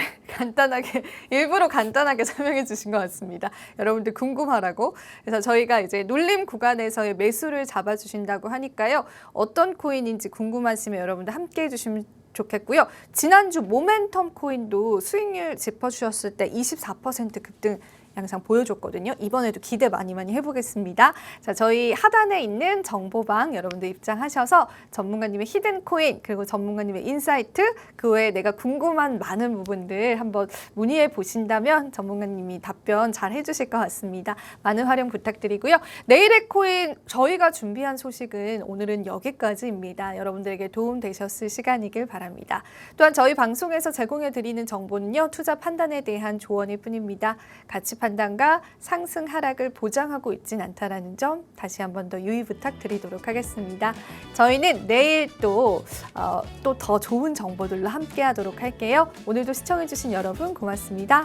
S1: 일부러 간단하게 설명해 주신 것 같습니다. 여러분들 궁금하라고. 그래서 저희가 이제 눌림 구간에서의 매수를 잡아주신다고 하니까요. 어떤 코인인지 궁금하시면 여러분들 함께 해주시면 좋겠고요. 지난주 모멘텀 코인도 수익률 짚어주셨을 때 24% 급등 양상 보여줬거든요. 이번에도 기대 많이 해보겠습니다. 자, 저희 하단에 있는 정보방 여러분들 입장하셔서 전문가님의 히든코인 그리고 전문가님의 인사이트 그 외에 내가 궁금한 많은 부분들 한번 문의해 보신다면 전문가님이 답변 잘 해주실 것 같습니다. 많은 활용 부탁드리고요. 내일의 코인 저희가 준비한 소식은 오늘은 여기까지입니다. 여러분들에게 도움 되셨을 시간이길 바랍니다. 또한 저희 방송에서 제공해 드리는 정보는요. 투자 판단에 대한 조언일 뿐입니다. 가치 판단과 상승 하락을 보장하고 있진 않다라는 점 다시 한 번 더 유의 부탁드리도록 하겠습니다. 저희는 내일 또 더 좋은 정보들로 함께하도록 할게요. 오늘도 시청해주신 여러분 고맙습니다.